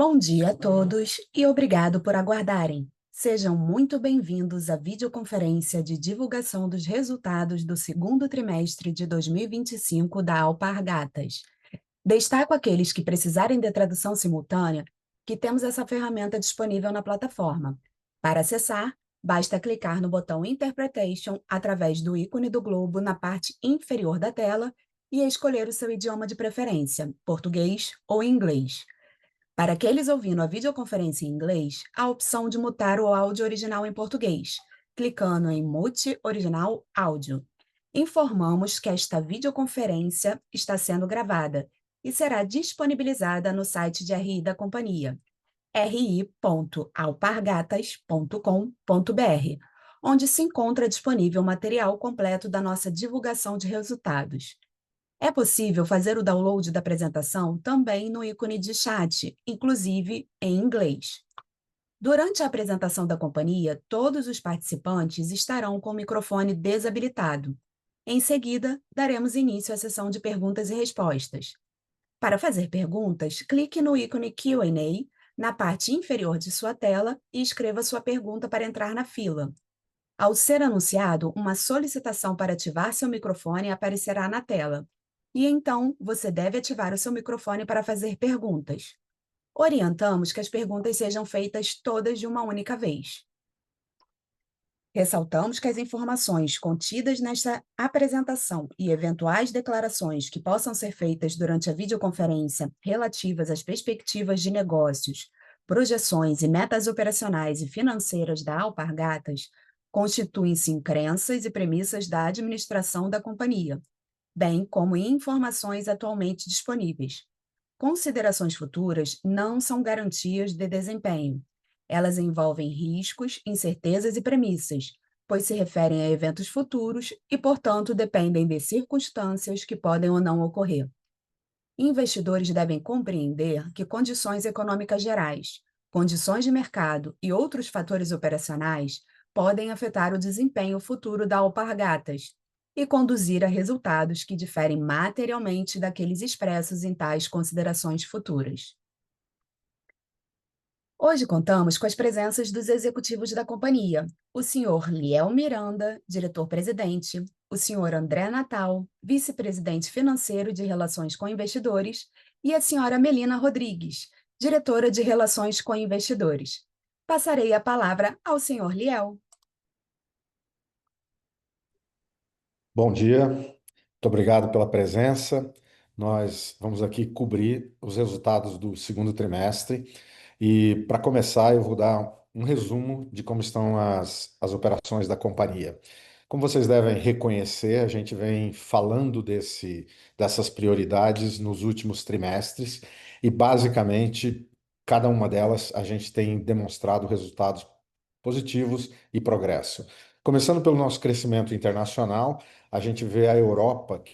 Bom dia a todos e obrigado por aguardarem. Sejam muito bem-vindos à videoconferência de divulgação dos resultados do segundo trimestre de 2025 da Alpargatas. Destaco aqueles que precisarem de tradução simultânea, que temos essa ferramenta disponível na plataforma. Para acessar, basta clicar no botão Interpretation através do ícone do globo na parte inferior da tela e escolher o seu idioma de preferência, português ou inglês. Para aqueles ouvindo a videoconferência em inglês, há a opção de mutar o áudio original em português, clicando em Mute Original Áudio. Informamos que esta videoconferência está sendo gravada e será disponibilizada no site de RI da companhia, ri.alpargatas.com.br, onde se encontra disponível o material completo da nossa divulgação de resultados. É possível fazer o download da apresentação também no ícone de chat, inclusive em inglês. Durante a apresentação da companhia, todos os participantes estarão com o microfone desabilitado. Em seguida, daremos início à sessão de perguntas e respostas. Para fazer perguntas, clique no ícone Q&A na parte inferior de sua tela e escreva sua pergunta para entrar na fila. Ao ser anunciado, uma solicitação para ativar seu microfone aparecerá na tela. E então, você deve ativar o seu microfone para fazer perguntas. Orientamos que as perguntas sejam feitas todas de uma única vez. Ressaltamos que as informações contidas nesta apresentação e eventuais declarações que possam ser feitas durante a videoconferência relativas às perspectivas de negócios, projeções e metas operacionais e financeiras da Alpargatas constituem-se em crenças e premissas da administração da companhia, bem como em informações atualmente disponíveis. Considerações futuras não são garantias de desempenho. Elas envolvem riscos, incertezas e premissas, pois se referem a eventos futuros e, portanto, dependem de circunstâncias que podem ou não ocorrer. Investidores devem compreender que condições econômicas gerais, condições de mercado e outros fatores operacionais podem afetar o desempenho futuro da Alpargatas e conduzir a resultados que diferem materialmente daqueles expressos em tais considerações futuras. Hoje contamos com as presenças dos executivos da companhia, o senhor Liel Miranda, diretor-presidente, o senhor André Natal, vice-presidente financeiro de Relações com Investidores, e a senhora Melina Rodrigues, diretora de Relações com Investidores. Passarei a palavra ao senhor Liel. Bom dia, muito obrigado pela presença. Nós vamos aqui cobrir os resultados do segundo trimestre e, para começar, eu vou dar um resumo de como estão as operações da companhia. Como vocês devem reconhecer, a gente vem falando dessas prioridades nos últimos trimestres e, basicamente, cada uma delas a gente tem demonstrado resultados positivos e progresso. Começando pelo nosso crescimento internacional, a gente vê a Europa,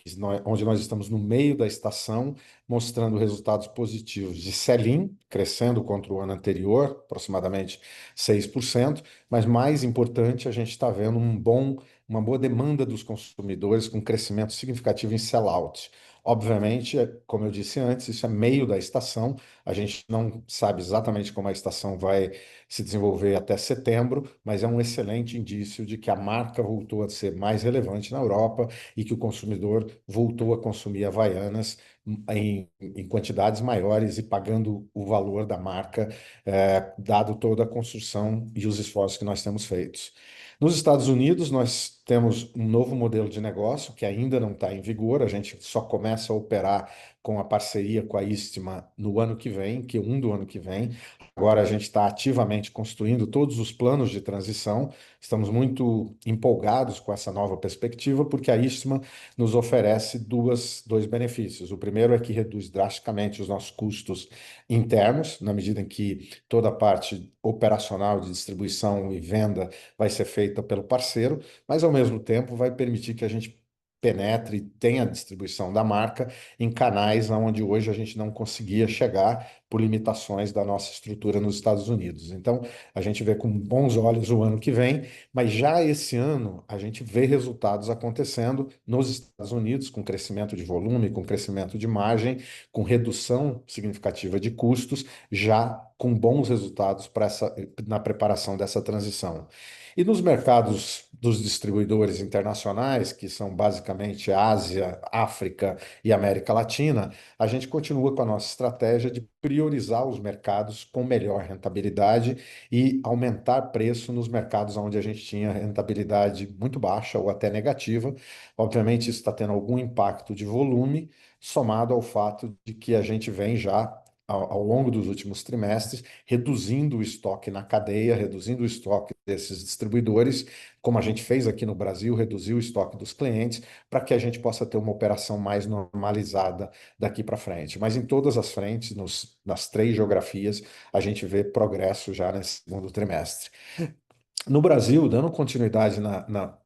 onde nós estamos no meio da estação, mostrando resultados positivos de sell-in, crescendo contra o ano anterior, aproximadamente 6%, mas mais importante, a gente está vendo uma boa demanda dos consumidores com crescimento significativo em sell-out. Obviamente, como eu disse antes, isso é meio da estação, a gente não sabe exatamente como a estação vai se desenvolver até setembro, mas é um excelente indício de que a marca voltou a ser mais relevante na Europa e que o consumidor voltou a consumir Havaianas em quantidades maiores e pagando o valor da marca, dado toda a construção e os esforços que nós temos feitos. Nos Estados Unidos, nós temos um novo modelo de negócio que ainda não está em vigor, a gente só começa a operar com a parceria com a Istma no ano que vem, Q1 do ano que vem. Agora a gente está ativamente construindo todos os planos de transição, estamos muito empolgados com essa nova perspectiva, porque a Istma nos oferece dois benefícios. O primeiro é que reduz drasticamente os nossos custos internos, na medida em que toda a parte operacional de distribuição e venda vai ser feita pelo parceiro, mas ao mesmo tempo vai permitir que a gente penetre e tenha a distribuição da marca em canais onde hoje a gente não conseguia chegar por limitações da nossa estrutura nos Estados Unidos. Então, a gente vê com bons olhos o ano que vem, mas já esse ano a gente vê resultados acontecendo nos Estados Unidos, com crescimento de volume, com crescimento de margem, com redução significativa de custos, já com bons resultados na preparação dessa transição. E nos mercados dos distribuidores internacionais, que são basicamente Ásia, África e América Latina, a gente continua com a nossa estratégia de priorizar os mercados com melhor rentabilidade e aumentar preço nos mercados onde a gente tinha rentabilidade muito baixa ou até negativa. Obviamente, isso está tendo algum impacto de volume, somado ao fato de que a gente vem já ao longo dos últimos trimestres, reduzindo o estoque na cadeia, reduzindo o estoque desses distribuidores, como a gente fez aqui no Brasil, reduziu o estoque dos clientes, para que a gente possa ter uma operação mais normalizada daqui para frente. Mas em todas as frentes, nas três geografias, a gente vê progresso já nesse segundo trimestre. No Brasil, dando continuidade na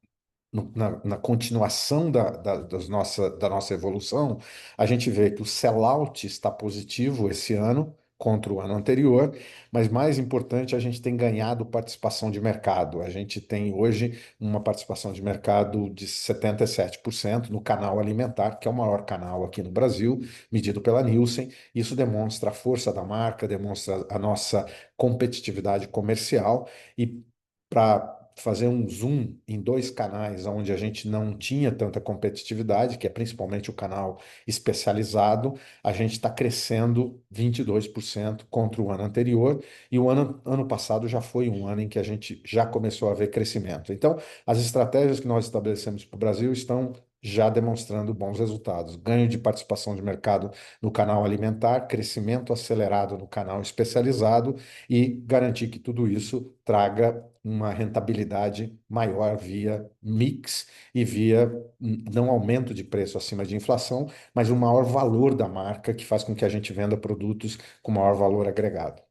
continuação da nossa evolução, a gente vê que o sellout está positivo esse ano contra o ano anterior, mas mais importante, a gente tem ganhado participação de mercado. A gente tem hoje uma participação de mercado de 77% no canal alimentar, que é o maior canal aqui no Brasil, medido pela Nielsen. Isso demonstra a força da marca, demonstra a nossa competitividade comercial e para fazer um zoom em dois canais onde a gente não tinha tanta competitividade, que é principalmente o canal especializado, a gente está crescendo 22% contra o ano anterior, e o ano passado já foi um ano em que a gente já começou a ver crescimento. Então, as estratégias que nós estabelecemos para o Brasil estão já demonstrando bons resultados. Ganho de participação de mercado no canal alimentar, crescimento acelerado no canal especializado e garantir que tudo isso traga uma rentabilidade maior via mix e via não aumento de preço acima de inflação, mas um maior valor da marca que faz com que a gente venda produtos com maior valor agregado.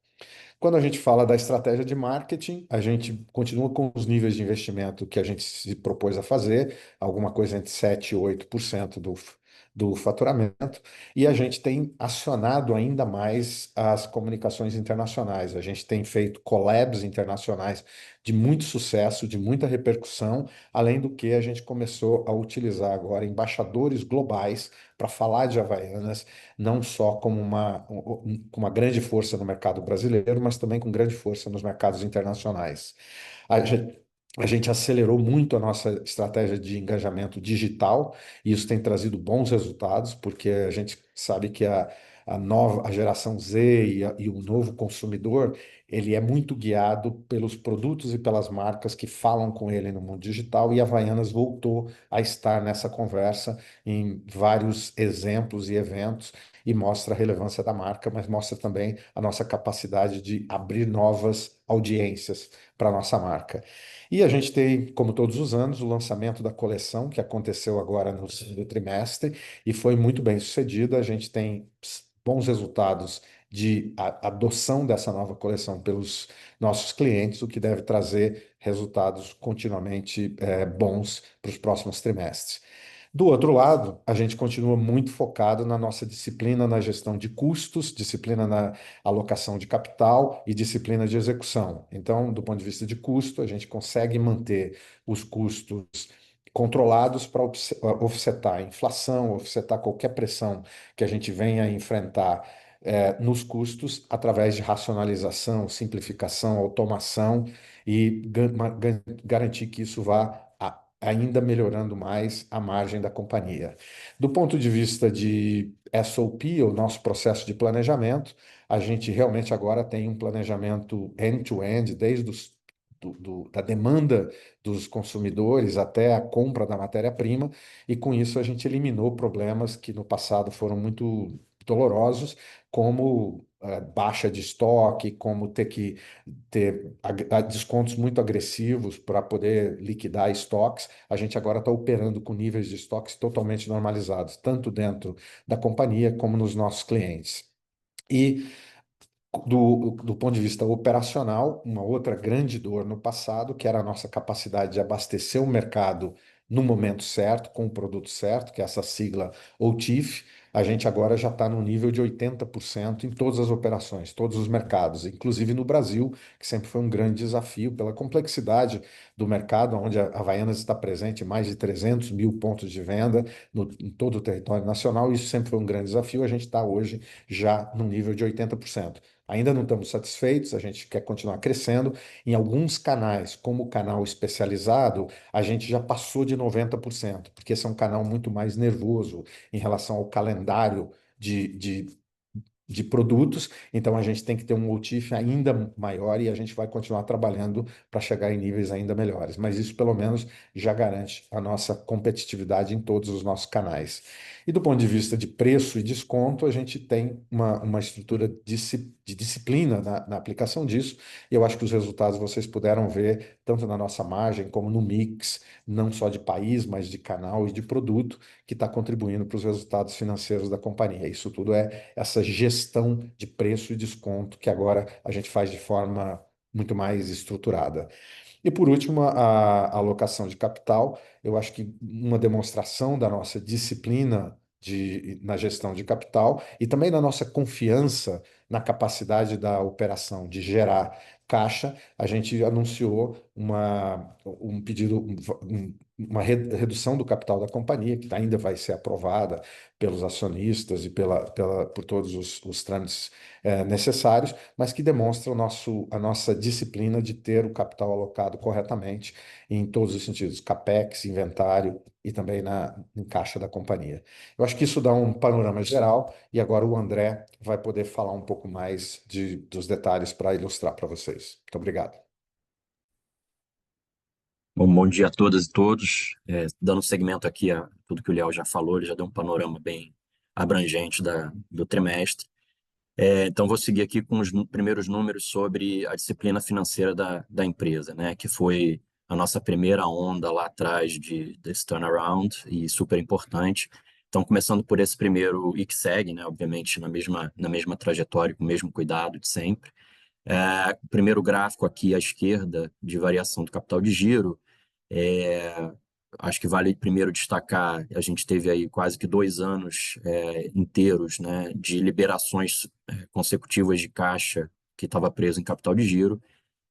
Quando a gente fala da estratégia de marketing, a gente continua com os níveis de investimento que a gente se propôs a fazer, alguma coisa entre 7% e 8% do faturamento, e a gente tem acionado ainda mais as comunicações internacionais. A gente tem feito collabs internacionais de muito sucesso, de muita repercussão, além do que a gente começou a utilizar agora embaixadores globais para falar de Havaianas não só com uma grande força no mercado brasileiro, mas também com grande força nos mercados internacionais. A gente, a gente acelerou muito a nossa estratégia de engajamento digital, e isso tem trazido bons resultados, porque a gente sabe que a geração Z e o novo consumidor, ele é muito guiado pelos produtos e pelas marcas que falam com ele no mundo digital, e a Havaianas voltou a estar nessa conversa em vários exemplos e eventos, e mostra a relevância da marca, mas mostra também a nossa capacidade de abrir novas audiências para a nossa marca. E a gente tem, como todos os anos, o lançamento da coleção, que aconteceu agora no segundo trimestre, e foi muito bem sucedido. A gente tem bons resultados de adoção dessa nova coleção pelos nossos clientes, o que deve trazer resultados continuamente bons para os próximos trimestres. Do outro lado, a gente continua muito focado na nossa disciplina na gestão de custos, disciplina na alocação de capital e disciplina de execução. Então, do ponto de vista de custo, a gente consegue manter os custos controlados para offsetar a inflação, offsetar qualquer pressão que a gente venha a enfrentar nos custos através de racionalização, simplificação, automação e garantir que isso vá ainda melhorando mais a margem da companhia. Do ponto de vista de SOP, o nosso processo de planejamento, a gente realmente agora tem um planejamento end-to-end, desde da demanda dos consumidores até a compra da matéria-prima, e com isso a gente eliminou problemas que no passado foram muito dolorosos, como baixa de estoque, como ter que ter descontos muito agressivos para poder liquidar estoques. A gente agora está operando com níveis de estoques totalmente normalizados, tanto dentro da companhia como nos nossos clientes. E do ponto de vista operacional, uma outra grande dor no passado, que era a nossa capacidade de abastecer o mercado no momento certo, com o produto certo, que é essa sigla OTIF. a gente agora já está no nível de 80% em todas as operações, todos os mercados, inclusive no Brasil, que sempre foi um grande desafio pela complexidade do mercado, onde a Havaianas está presente em mais de 300 mil pontos de venda em todo o território nacional. Isso sempre foi um grande desafio. A gente está hoje já no nível de 80%. Ainda não estamos satisfeitos, a gente quer continuar crescendo. Em alguns canais, como o canal especializado, a gente já passou de 90%, porque esse é um canal muito mais nervoso em relação ao calendário de produtos, então a gente tem que ter um motif ainda maior e a gente vai continuar trabalhando para chegar em níveis ainda melhores. Mas isso, pelo menos, já garante a nossa competitividade em todos os nossos canais. E do ponto de vista de preço e desconto, a gente tem uma estrutura de disciplina na aplicação disso, e eu acho que os resultados vocês puderam ver tanto na nossa margem como no mix, não só de país, mas de canal e de produto, que está contribuindo para os resultados financeiros da companhia. Isso tudo é essa gestão de preço e desconto que agora a gente faz de forma muito mais estruturada. E por último, a alocação de capital. Eu acho que uma demonstração da nossa disciplina na gestão de capital e também da nossa confiança na capacidade da operação de gerar caixa, a gente anunciou um pedido, uma redução do capital da companhia, que ainda vai ser aprovada pelos acionistas e por todos os trâmites necessários, mas que demonstra a nossa disciplina de ter o capital alocado corretamente em todos os sentidos, CAPEX, inventário e também em caixa da companhia. Eu acho que isso dá um panorama geral e agora o André vai poder falar um pouco mais dos detalhes para ilustrar para vocês. Muito obrigado. Bom dia a todas e todos. Dando seguimento aqui a tudo que o Léo já falou, ele já deu um panorama bem abrangente do trimestre. Então, vou seguir aqui com os primeiros números sobre a disciplina financeira da empresa, né, que foi a nossa primeira onda lá atrás desse turnaround e super importante. Então, começando por esse primeiro e que segue, né, obviamente, na mesma trajetória, com o mesmo cuidado de sempre. O primeiro gráfico aqui à esquerda, de variação do capital de giro, é, acho que vale primeiro destacar, a gente teve aí quase que 2 anos inteiros, né, de liberações consecutivas de caixa que estava preso em capital de giro.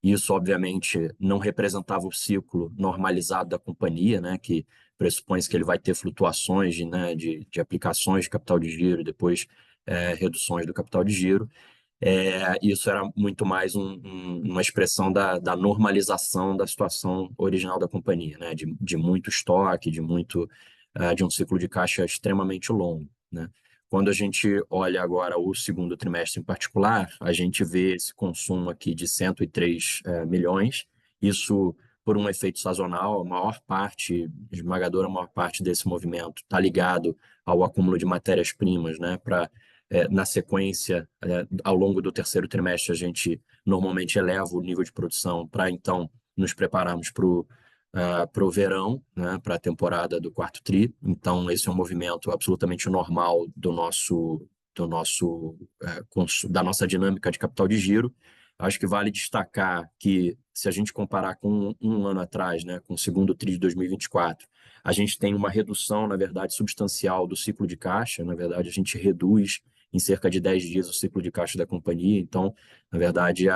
Isso, obviamente, não representava o ciclo normalizado da companhia, né, que pressupõe que ele vai ter flutuações de aplicações de capital de giro, depois reduções do capital de giro. Isso era muito mais uma expressão da normalização da situação original da companhia, né? De muito estoque, de um ciclo de caixa extremamente longo, né? Quando a gente olha agora o segundo trimestre em particular, a gente vê esse consumo aqui de 103 milhões, isso por um efeito sazonal, a maior parte, esmagadora maior parte desse movimento está ligado ao acúmulo de matérias-primas, né? Na sequência, ao longo do terceiro trimestre, a gente normalmente eleva o nível de produção para então nos prepararmos para o verão, né, para a temporada do quarto tri. Então, esse é um movimento absolutamente normal da nossa dinâmica de capital de giro. Acho que vale destacar que, se a gente comparar com um ano atrás, né, com o segundo tri de 2024, a gente tem uma redução, na verdade, substancial do ciclo de caixa. Na verdade, a gente reduz em cerca de 10 dias o ciclo de caixa da companhia. Então, na verdade,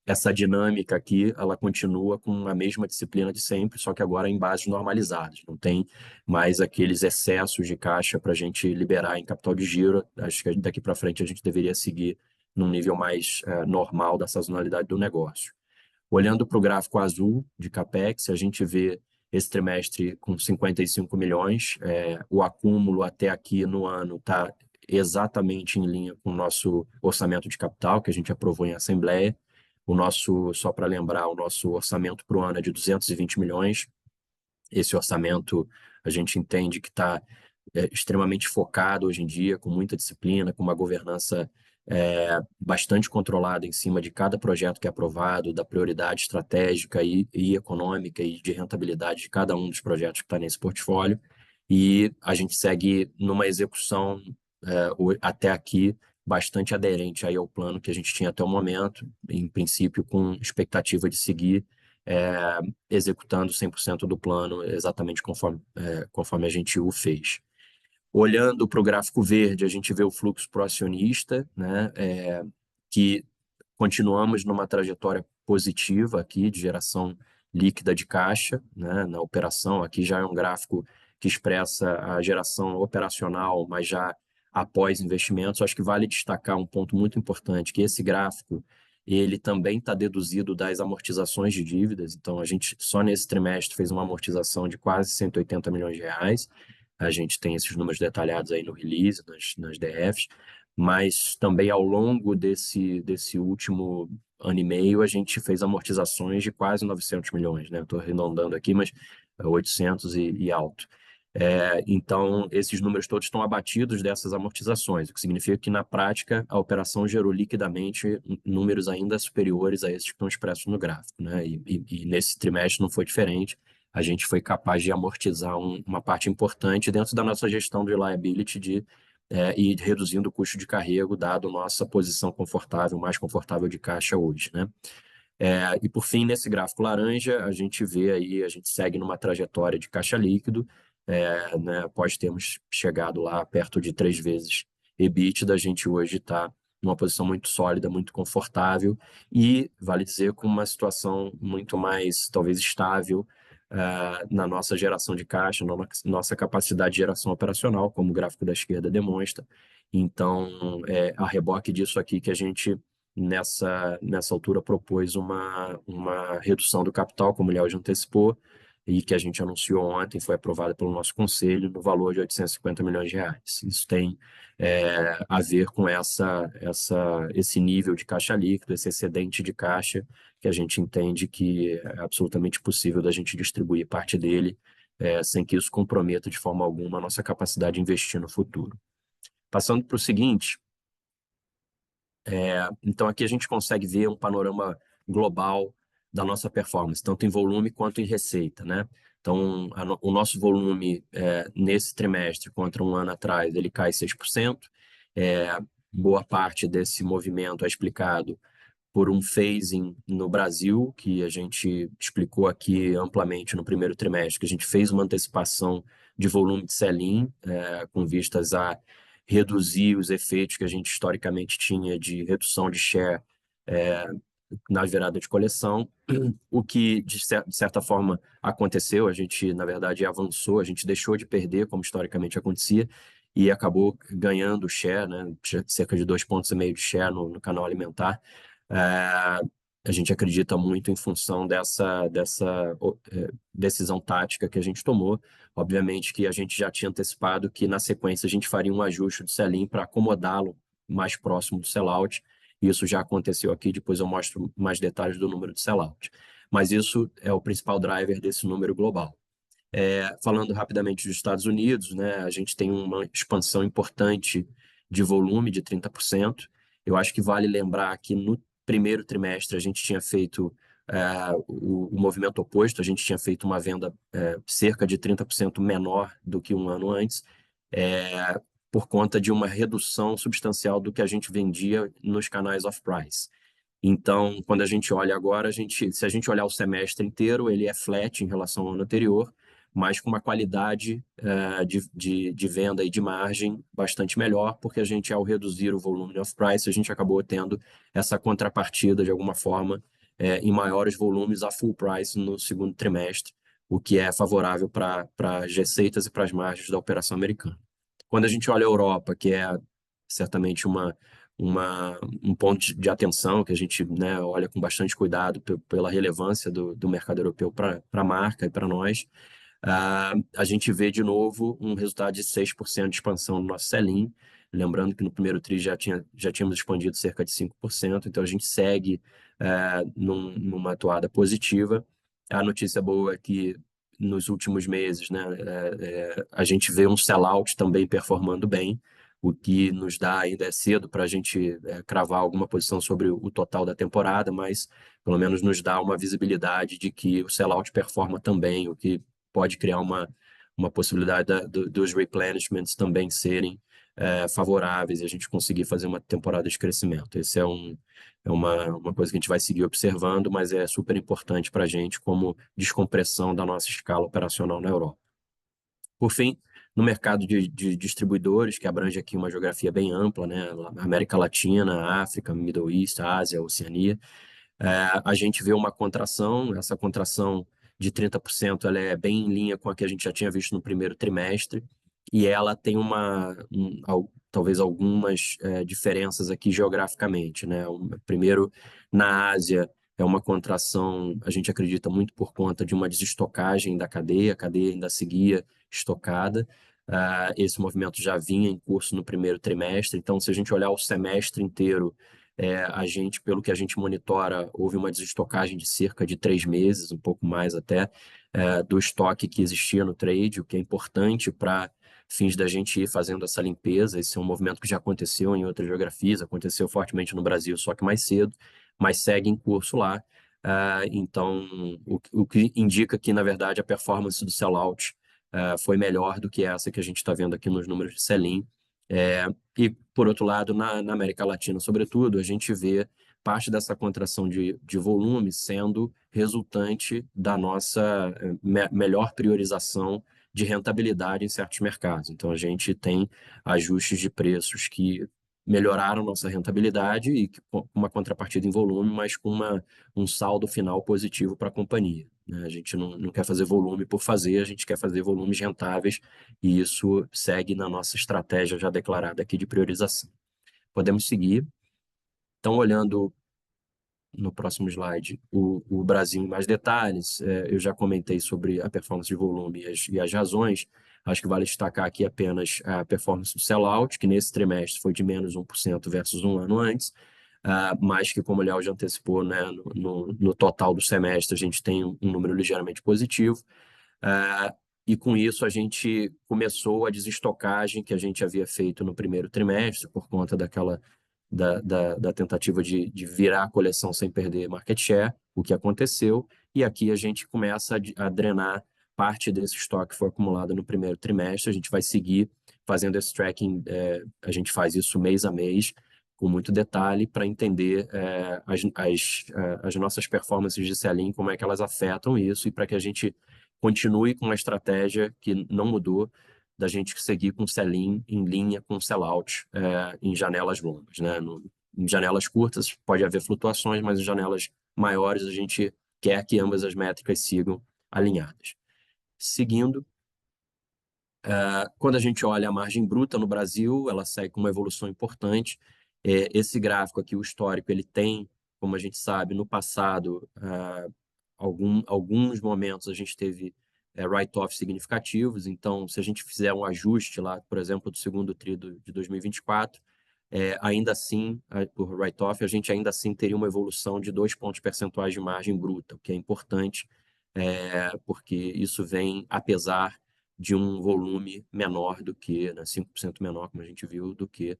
essa dinâmica aqui, ela continua com a mesma disciplina de sempre, só que agora em bases normalizadas. Não tem mais aqueles excessos de caixa para a gente liberar em capital de giro. Acho que daqui para frente a gente deveria seguir num nível mais normal da sazonalidade do negócio. Olhando para o gráfico azul de CAPEX, a gente vê esse trimestre com 55 milhões. O acúmulo até aqui no ano está exatamente em linha com o nosso orçamento de capital, que a gente aprovou em assembleia. Só para lembrar, o nosso orçamento para o ano é de 220 milhões. Esse orçamento a gente entende que está extremamente focado hoje em dia, com muita disciplina, com uma governança bastante controlada em cima de cada projeto que é aprovado, da prioridade estratégica e econômica e de rentabilidade de cada um dos projetos que está nesse portfólio. E a gente segue numa execução até aqui bastante aderente aí ao plano que a gente tinha até o momento, em princípio com expectativa de seguir executando 100% do plano exatamente conforme a gente o fez. Olhando para o gráfico verde, a gente vê o fluxo para o acionista, né, que continuamos numa trajetória positiva aqui de geração líquida de caixa, né, na operação. Aqui já é um gráfico que expressa a geração operacional, mas já após investimentos. Acho que vale destacar um ponto muito importante, que esse gráfico ele também está deduzido das amortizações de dívidas. Então, a gente só nesse trimestre fez uma amortização de quase 180 milhões de reais. A gente tem esses números detalhados aí no release, nas DFs, mas também ao longo desse último ano e meio, a gente fez amortizações de quase 900 milhões, né? Estou arredondando aqui, mas 800 e alto. Então, esses números todos estão abatidos dessas amortizações, o que significa que, na prática, a operação gerou liquidamente números ainda superiores a esses que estão expressos no gráfico, né? E nesse trimestre não foi diferente. A gente foi capaz de amortizar uma parte importante dentro da nossa gestão de liability e reduzindo o custo de carrego, dado nossa posição confortável, mais confortável de caixa hoje, né? E por fim, nesse gráfico laranja, a gente vê aí, a gente segue numa trajetória de caixa líquido, né, após termos chegado lá perto de 3 vezes EBITDA, a gente hoje está numa posição muito sólida, muito confortável e, vale dizer, com uma situação muito mais, talvez, estável na nossa geração de caixa, na nossa capacidade de geração operacional, como o gráfico da esquerda demonstra. Então, a reboque disso aqui que a gente nessa altura propôs uma redução do capital, como o Léo já antecipou, e que a gente anunciou ontem, foi aprovada pelo nosso conselho, no valor de 850 milhões de reais. Isso tem a ver com esse nível de caixa líquido, esse excedente de caixa, que a gente entende que é absolutamente possível da gente distribuir parte dele, sem que isso comprometa de forma alguma a nossa capacidade de investir no futuro. Passando para o seguinte, então aqui a gente consegue ver um panorama global da nossa performance, tanto em volume quanto em receita, né? Então, o nosso volume nesse trimestre, contra um ano atrás, ele cai 6%. Boa parte desse movimento é explicado por um phasing no Brasil, que a gente explicou aqui amplamente no primeiro trimestre, que a gente fez uma antecipação de volume de sell-in, com vistas a reduzir os efeitos que a gente historicamente tinha de redução de share na virada de coleção, o que, de certa forma, aconteceu. A gente, na verdade, avançou, a gente deixou de perder, como historicamente acontecia, e acabou ganhando share, né? Cerca de 2,5 pontos de share no canal alimentar. A gente acredita muito em função dessa decisão tática que a gente tomou. Obviamente que a gente já tinha antecipado que, na sequência, a gente faria um ajuste do sell-in para acomodá-lo mais próximo do sell-out. Isso já aconteceu aqui, depois eu mostro mais detalhes do número de sell-out. Mas isso é o principal driver desse número global. Falando rapidamente dos Estados Unidos, né, a gente tem uma expansão importante de volume de 30%. Eu acho que vale lembrar que no primeiro trimestre a gente tinha feito o movimento oposto, a gente tinha feito uma venda cerca de 30% menor do que um ano antes, por conta de uma redução substancial do que a gente vendia nos canais off-price. Então, quando a gente olha agora, se a gente olhar o semestre inteiro, ele é flat em relação ao ano anterior, mas com uma qualidade de venda e de margem bastante melhor, porque a gente, ao reduzir o volume de off-price, a gente acabou tendo essa contrapartida, de alguma forma, em maiores volumes a full price no segundo trimestre, o que é favorável para as receitas e para as margens da operação americana. Quando a gente olha a Europa, que é certamente um ponto de atenção que a gente, né, olha com bastante cuidado pela relevância do mercado europeu para a marca e para nós, a gente vê de novo um resultado de 6% de expansão no nosso sell-in. Lembrando que no primeiro TRI já tínhamos expandido cerca de 5%, então a gente segue numa atuada positiva. A notícia boa é que nos últimos meses, né, a gente vê um sell-out também performando bem, o que nos dá, ainda é cedo para a gente cravar alguma posição sobre o total da temporada, mas pelo menos nos dá uma visibilidade de que o sell-out performa também, o que pode criar uma possibilidade dos replenishments também serem favoráveis e a gente conseguir fazer uma temporada de crescimento. Esse é uma coisa que a gente vai seguir observando, mas é super importante para a gente como descompressão da nossa escala operacional na Europa. Por fim, No mercado de distribuidores, que abrange aqui uma geografia bem ampla, né? América Latina, África, Middle East, Ásia, Oceania, a gente vê uma contração. Essa contração de 30% ela é bem em linha com a que a gente já tinha visto no primeiro trimestre, e ela tem talvez algumas diferenças aqui geograficamente, né? Primeiro, na Ásia, é uma contração, a gente acredita, muito por conta de uma desestocagem da cadeia, a cadeia ainda seguia estocada. Esse movimento já vinha em curso no primeiro trimestre, então, se a gente olhar o semestre inteiro, pelo que a gente monitora, houve uma desestocagem de cerca de 3 meses, um pouco mais até, do estoque que existia no trade, o que é importante para fins da gente ir fazendo essa limpeza. Esse é um movimento que já aconteceu em outras geografias, aconteceu fortemente no Brasil, só que mais cedo, mas segue em curso lá. Então, o que indica que, na verdade, a performance do sellout foi melhor do que essa que a gente está vendo aqui nos números de sell-in. E, por outro lado, na América Latina, sobretudo, a gente vê parte dessa contração de volume sendo resultante da nossa melhor priorização de rentabilidade em certos mercados. Então, a gente tem ajustes de preços que melhoraram nossa rentabilidade e com uma contrapartida em volume, mas com um saldo final positivo para a companhia, né? A gente não quer fazer volume por fazer, a gente quer fazer volumes rentáveis, e isso segue na nossa estratégia já declarada aqui de priorização. Podemos seguir. Então, olhando no próximo slide o Brasil em mais detalhes, eu já comentei sobre a performance de volume e as razões. Acho que vale destacar aqui apenas a performance do sellout, que nesse trimestre foi de menos 1% versus um ano antes, mas que, como o Léo já antecipou, né, no total do semestre, a gente tem um número ligeiramente positivo. E com isso a gente começou a desestocagem que a gente havia feito no primeiro trimestre, por conta da tentativa de virar a coleção sem perder market share, o que aconteceu, e aqui a gente começa a drenar parte desse estoque que foi acumulado no primeiro trimestre. A gente vai seguir fazendo esse tracking, a gente faz isso mês a mês, com muito detalhe, para entender as nossas performances de sell-in, como é que elas afetam isso, e para que a gente continue com uma estratégia que não mudou, da gente seguir com sell-in em linha com sell-out em janelas longas, né? Em janelas curtas pode haver flutuações, mas em janelas maiores a gente quer que ambas as métricas sigam alinhadas. Seguindo, quando a gente olha a margem bruta no Brasil, ela segue com uma evolução importante. Esse gráfico aqui, o histórico, ele tem, como a gente sabe, no passado, alguns momentos a gente teve write-offs significativos. Então, se a gente fizer um ajuste lá, por exemplo, do segundo tri de 2024, ainda assim, por write-off, a gente ainda assim teria uma evolução de 2 pontos percentuais de margem bruta, o que é importante, porque isso vem apesar de um volume menor do que, né, 5% menor, como a gente viu, do que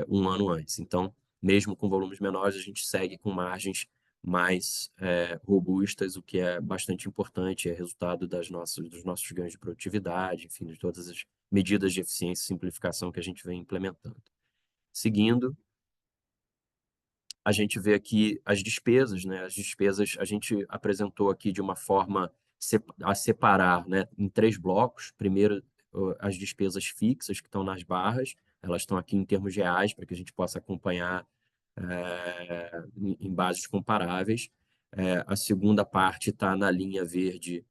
um ano antes. Então, mesmo com volumes menores, a gente segue com margens mais robustas, o que é bastante importante, é resultado dos nossos ganhos de produtividade, enfim, de todas as medidas de eficiência e simplificação que a gente vem implementando. Seguindo, a gente vê aqui as despesas, né? As despesas a gente apresentou aqui de uma forma a separar, né, em 3 blocos. Primeiro, as despesas fixas que estão nas barras, elas estão aqui em termos reais, para que a gente possa acompanhar em bases comparáveis. A segunda parte está na linha verde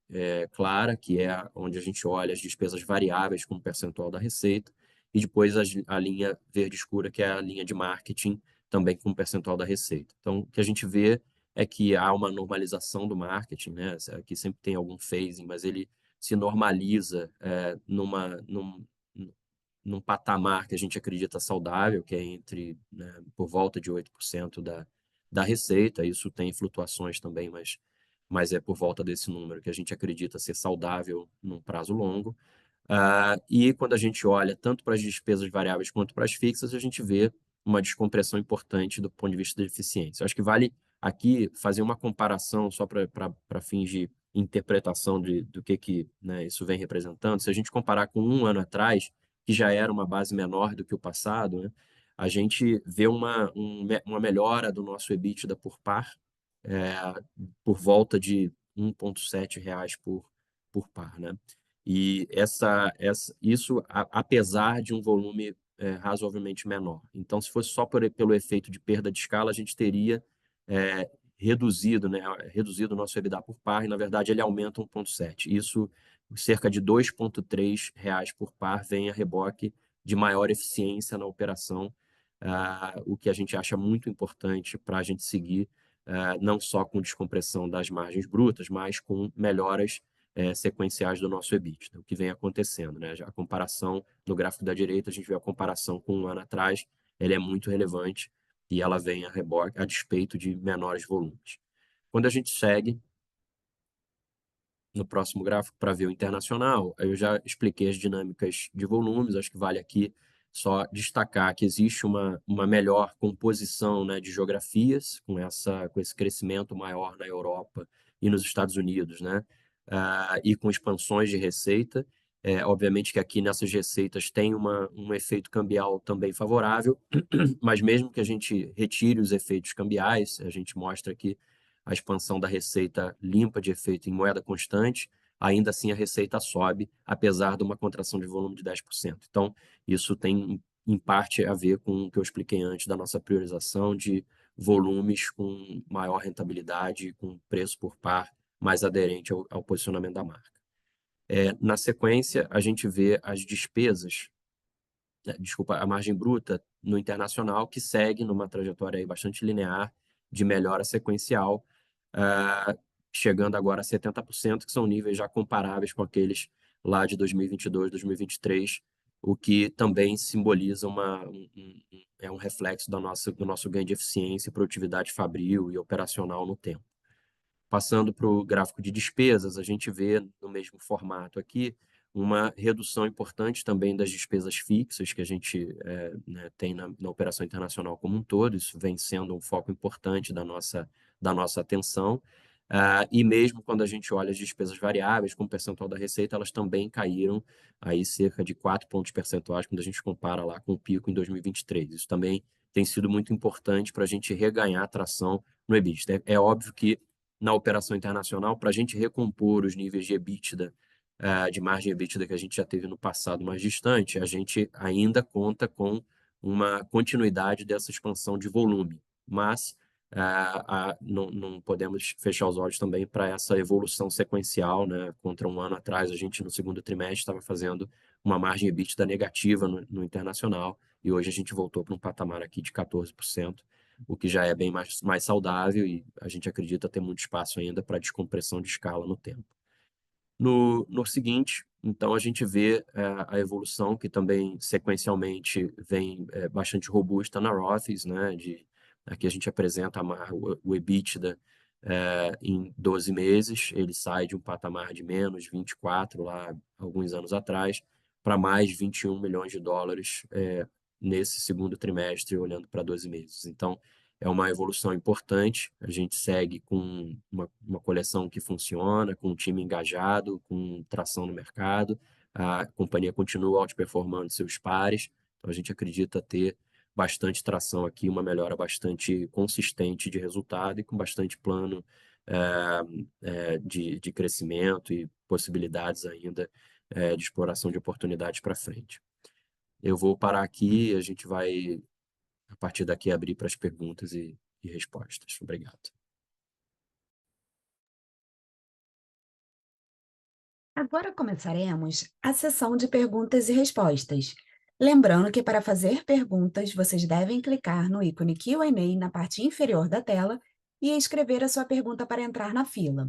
clara, que é onde a gente olha as despesas variáveis como percentual da receita, e depois a linha verde escura, que é a linha de marketing, também com percentual da receita. Então, o que a gente vê é que há uma normalização do marketing, né? Aqui sempre tem algum phasing, mas ele se normaliza num patamar que a gente acredita saudável, que é né, por volta de 8% da receita. Isso tem flutuações também, mas é por volta desse número que a gente acredita ser saudável num prazo longo. E quando a gente olha tanto para as despesas variáveis quanto para as fixas, a gente vê uma descompressão importante do ponto de vista da eficiência. Eu acho que vale aqui fazer uma comparação só para fins de interpretação do que né, isso vem representando. Se a gente comparar com um ano atrás, que já era uma base menor do que o passado, né, a gente vê uma melhora do nosso EBITDA por par, por volta de R$ 1,7 por par, né? E isso apesar de um volume razoavelmente menor. Então, se fosse só pelo efeito de perda de escala, a gente teria é, reduzido, né, reduzido o nosso EBITDA por par, e na verdade ele aumenta 1,7. Isso, cerca de R$ 2,3 por par, vem a reboque de maior eficiência na operação, o que a gente acha muito importante para a gente seguir, não só com descompressão das margens brutas, mas com melhoras sequenciais do nosso EBITDA, o que vem acontecendo, né? A comparação no gráfico da direita, a gente vê a comparação com um ano atrás, ela é muito relevante e ela vem a reboque, a despeito de menores volumes. Quando a gente segue no próximo gráfico para ver o internacional, eu já expliquei as dinâmicas de volumes, acho que vale aqui só destacar que existe uma melhor composição, né, de geografias, com esse crescimento maior na Europa e nos Estados Unidos, né, e com expansões de receita. Obviamente que aqui nessas receitas tem um efeito cambial também favorável, mas mesmo que a gente retire os efeitos cambiais, a gente mostra aqui a expansão da receita limpa de efeito em moeda constante, ainda assim a receita sobe, apesar de uma contração de volume de 10%. Então, isso tem, em parte, a ver com o que eu expliquei antes da nossa priorização de volumes com maior rentabilidade, com preço por par mais aderente ao posicionamento da marca. Na sequência, a gente vê as despesas, desculpa, a margem bruta no internacional, que segue numa trajetória aí bastante linear de melhora sequencial, ah, chegando agora a 70%, que são níveis já comparáveis com aqueles lá de 2022, 2023, o que também simboliza um reflexo do nosso ganho de eficiência, produtividade fabril e operacional no tempo. Passando para o gráfico de despesas, a gente vê no mesmo formato aqui uma redução importante também das despesas fixas que a gente né, tem na operação internacional como um todo. Isso vem sendo um foco importante da nossa atenção. E mesmo quando a gente olha as despesas variáveis, como percentual da receita, elas também caíram aí cerca de 4 pontos percentuais quando a gente compara lá com o pico em 2023. Isso também tem sido muito importante para a gente reganhar a tração no EBITDA. É óbvio que na operação internacional, para a gente recompor os níveis de EBITDA, de margem EBITDA que a gente já teve no passado mais distante, a gente ainda conta com uma continuidade dessa expansão de volume, mas não podemos fechar os olhos também para essa evolução sequencial, né? Contra um ano atrás, a gente no segundo trimestre estava fazendo uma margem EBITDA negativa no internacional e hoje a gente voltou para um patamar aqui de 14%, o que já é bem mais saudável e a gente acredita ter muito espaço ainda para descompressão de escala no tempo. No seguinte, então, a gente vê a evolução que também sequencialmente vem bastante robusta na Rothy's, né? Aqui a gente apresenta o EBITDA em 12 meses, ele sai de um patamar de menos 24 lá alguns anos atrás para mais 21 milhões de dólares nesse segundo trimestre, olhando para 12 meses. Então, é uma evolução importante. A gente segue com uma coleção que funciona, com um time engajado, com tração no mercado. A companhia continua outperformando seus pares. Então, a gente acredita ter bastante tração aqui, uma melhora bastante consistente de resultado e com bastante plano de crescimento e possibilidades ainda de exploração de oportunidades para frente. Eu vou parar aqui e a gente vai, a partir daqui, abrir para as perguntas e respostas. Obrigado. Agora começaremos a sessão de perguntas e respostas. Lembrando que para fazer perguntas, vocês devem clicar no ícone Q&A na parte inferior da tela e escrever a sua pergunta para entrar na fila.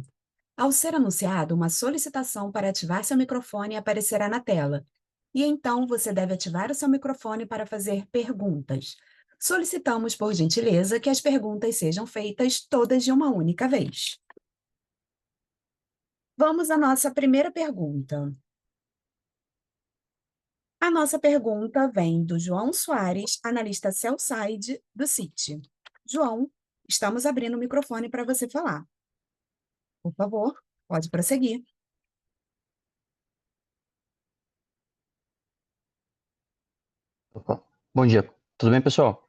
Ao ser anunciado, uma solicitação para ativar seu microfone aparecerá na tela. E então você deve ativar o seu microfone para fazer perguntas. Solicitamos, por gentileza, que as perguntas sejam feitas todas de uma única vez. Vamos à nossa primeira pergunta. A nossa pergunta vem do João Soares, analista sell-side do Citi. João, estamos abrindo o microfone para você falar. Por favor, pode prosseguir. Opa. Bom dia, tudo bem, pessoal?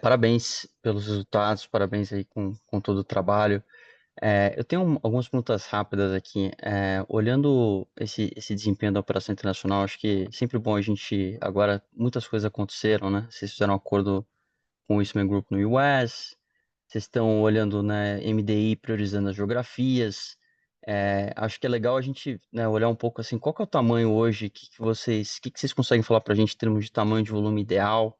Parabéns pelos resultados, parabéns aí com todo o trabalho. Eu tenho algumas perguntas rápidas aqui. Olhando esse desempenho da operação internacional, acho que é sempre bom a gente. Agora, muitas coisas aconteceram, né? Vocês fizeram um acordo com o Eastman Group no US, vocês estão olhando, né, MDI priorizando as geografias. Acho que é legal a gente, né, olhar um pouco assim, qual que é o tamanho hoje, que vocês conseguem falar para a gente em termos de tamanho de volume ideal,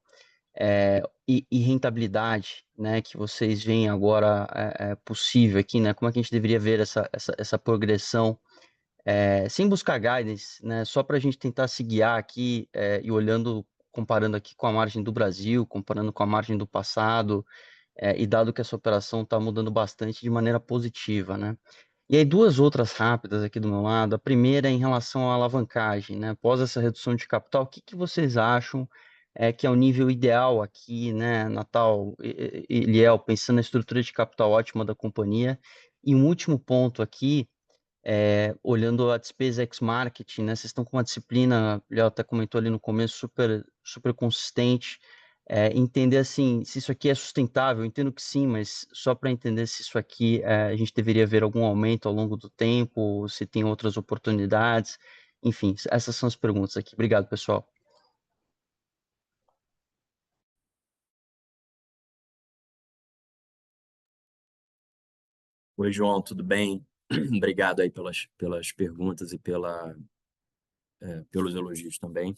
e rentabilidade, né, que vocês veem agora possível aqui, né? Como é que a gente deveria ver essa progressão, sem buscar guidance, né? Só para a gente tentar se guiar aqui, e olhando, comparando aqui com a margem do Brasil, comparando com a margem do passado, e dado que essa operação está mudando bastante de maneira positiva, né? E aí, duas outras rápidas aqui do meu lado. A primeira é em relação à alavancagem, né? Após essa redução de capital, o que que vocês acham que é o nível ideal aqui, né, Natal e Liel, pensando na estrutura de capital ótima da companhia? E um último ponto aqui, olhando a despesa ex-marketing, né? Vocês estão com uma disciplina, o Léo até comentou ali no começo, super, super consistente. Entender assim, se isso aqui é sustentável, eu entendo que sim, mas só para entender se isso aqui a gente deveria ver algum aumento ao longo do tempo, se tem outras oportunidades. Enfim, essas são as perguntas aqui. Obrigado, pessoal. Oi, João, tudo bem? Obrigado aí pelas perguntas e pelos elogios também.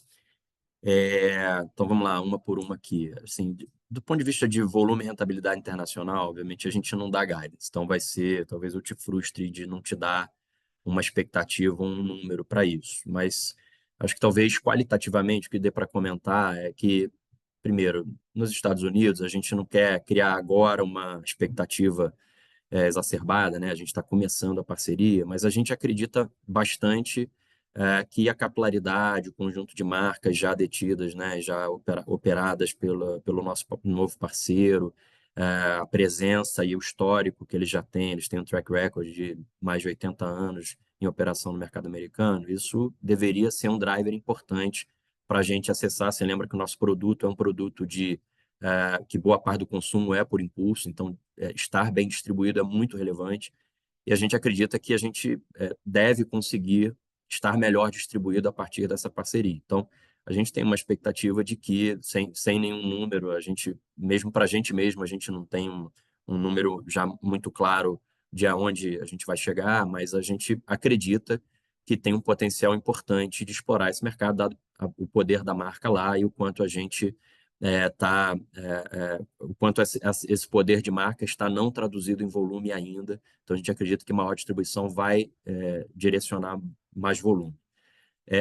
Então vamos lá, uma por uma aqui. Assim, do ponto de vista de volume e rentabilidade internacional, obviamente a gente não dá guidance, então vai ser, talvez eu te frustre de não te dar uma expectativa, um número para isso. Mas acho que talvez qualitativamente o que dê para comentar é que, primeiro, nos Estados Unidos a gente não quer criar agora uma expectativa exacerbada, né? A gente está começando a parceria, mas a gente acredita bastante que a capilaridade, o conjunto de marcas já detidas, né, já operadas pelo nosso novo parceiro, a presença e o histórico que eles têm um track record de mais de 80 anos em operação no mercado americano, isso deveria ser um driver importante para a gente acessar. Você lembra que o nosso produto é um produto que boa parte do consumo é por impulso, então estar bem distribuído é muito relevante e a gente acredita que a gente deve conseguir estar melhor distribuído a partir dessa parceria. Então, a gente tem uma expectativa de que, sem nenhum número, a gente, mesmo para a gente mesmo, a gente não tem um número já muito claro de aonde a gente vai chegar, mas a gente acredita que tem um potencial importante de explorar esse mercado, dado o poder da marca lá e o quanto a gente o quanto esse poder de marca está não traduzido em volume ainda. Então, a gente acredita que maior distribuição vai direcionar mais volume.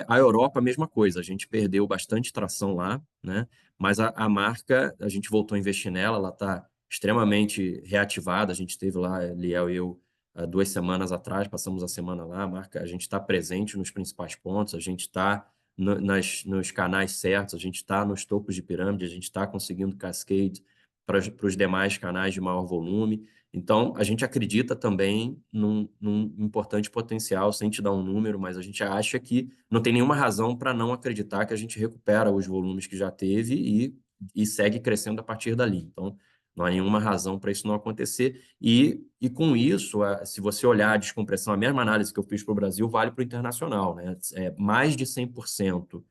A Europa, a mesma coisa, a gente perdeu bastante tração lá, né? Mas a marca, a gente voltou a investir nela, ela está extremamente reativada. A gente esteve lá, Liel e eu, há 2 semanas atrás, passamos a semana lá. A marca, a gente está presente nos principais pontos, a gente está nos canais certos, a gente está nos topos de pirâmide, a gente está conseguindo cascade para os demais canais de maior volume. Então, a gente acredita também num importante potencial, sem te dar um número, mas a gente acha que não tem nenhuma razão para não acreditar que a gente recupera os volumes que já teve e segue crescendo a partir dali. Então, não há nenhuma razão para isso não acontecer. E com isso, se você olhar a descompressão, a mesma análise que eu fiz para o Brasil vale para o internacional, né? Mais de 100%,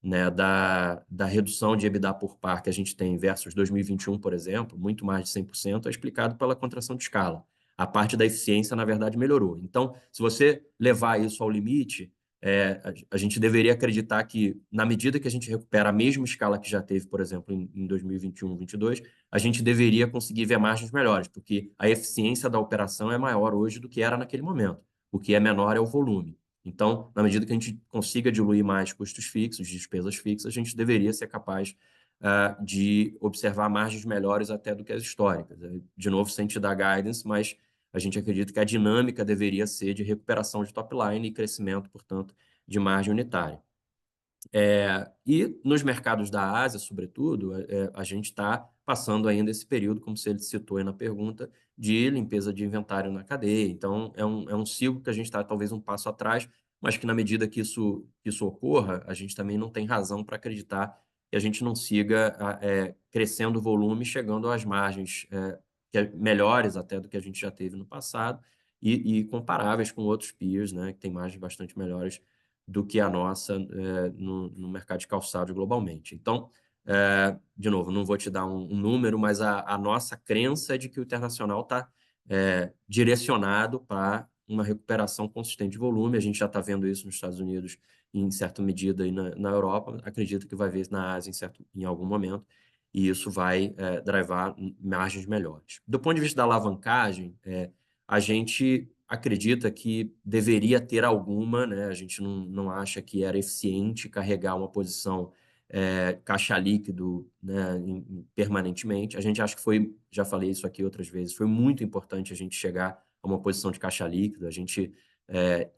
né, da redução de EBITDA por par que a gente tem versus 2021, por exemplo, muito mais de 100%, é explicado pela contração de escala. A parte da eficiência, na verdade, melhorou. Então, se você levar isso ao limite, a gente deveria acreditar que, na medida que a gente recupera a mesma escala que já teve, por exemplo, em 2021, 2022, a gente deveria conseguir ver margens melhores, porque a eficiência da operação é maior hoje do que era naquele momento. O que é menor é o volume. Então, na medida que a gente consiga diluir mais custos fixos, despesas fixas, a gente deveria ser capaz de observar margens melhores até do que as históricas. De novo, sem te dar guidance, mas a gente acredita que a dinâmica deveria ser de recuperação de top line e crescimento, portanto, de margem unitária. E nos mercados da Ásia, sobretudo, a gente está passando ainda esse período, como você citou aí na pergunta, de limpeza de inventário na cadeia. Então, é um ciclo que a gente está talvez um passo atrás, mas que na medida que isso ocorra, a gente também não tem razão para acreditar que a gente não siga crescendo o volume, chegando às margens melhores até do que a gente já teve no passado e comparáveis com outros peers, né, que têm margens bastante melhores do que a nossa no mercado de calçados globalmente. Então, de novo, não vou te dar um número, mas a nossa crença é de que o internacional está direcionado para uma recuperação consistente de volume. A gente já está vendo isso nos Estados Unidos em certa medida e na Europa. Acredito que vai ver na Ásia em algum momento, e isso vai drivar margens melhores. Do ponto de vista da alavancagem, a gente acredita que deveria ter alguma, né? A gente não acha que era eficiente carregar uma posição caixa líquido, né, permanentemente. A gente acha que foi, já falei isso aqui outras vezes, foi muito importante a gente chegar a uma posição de caixa líquido, a gente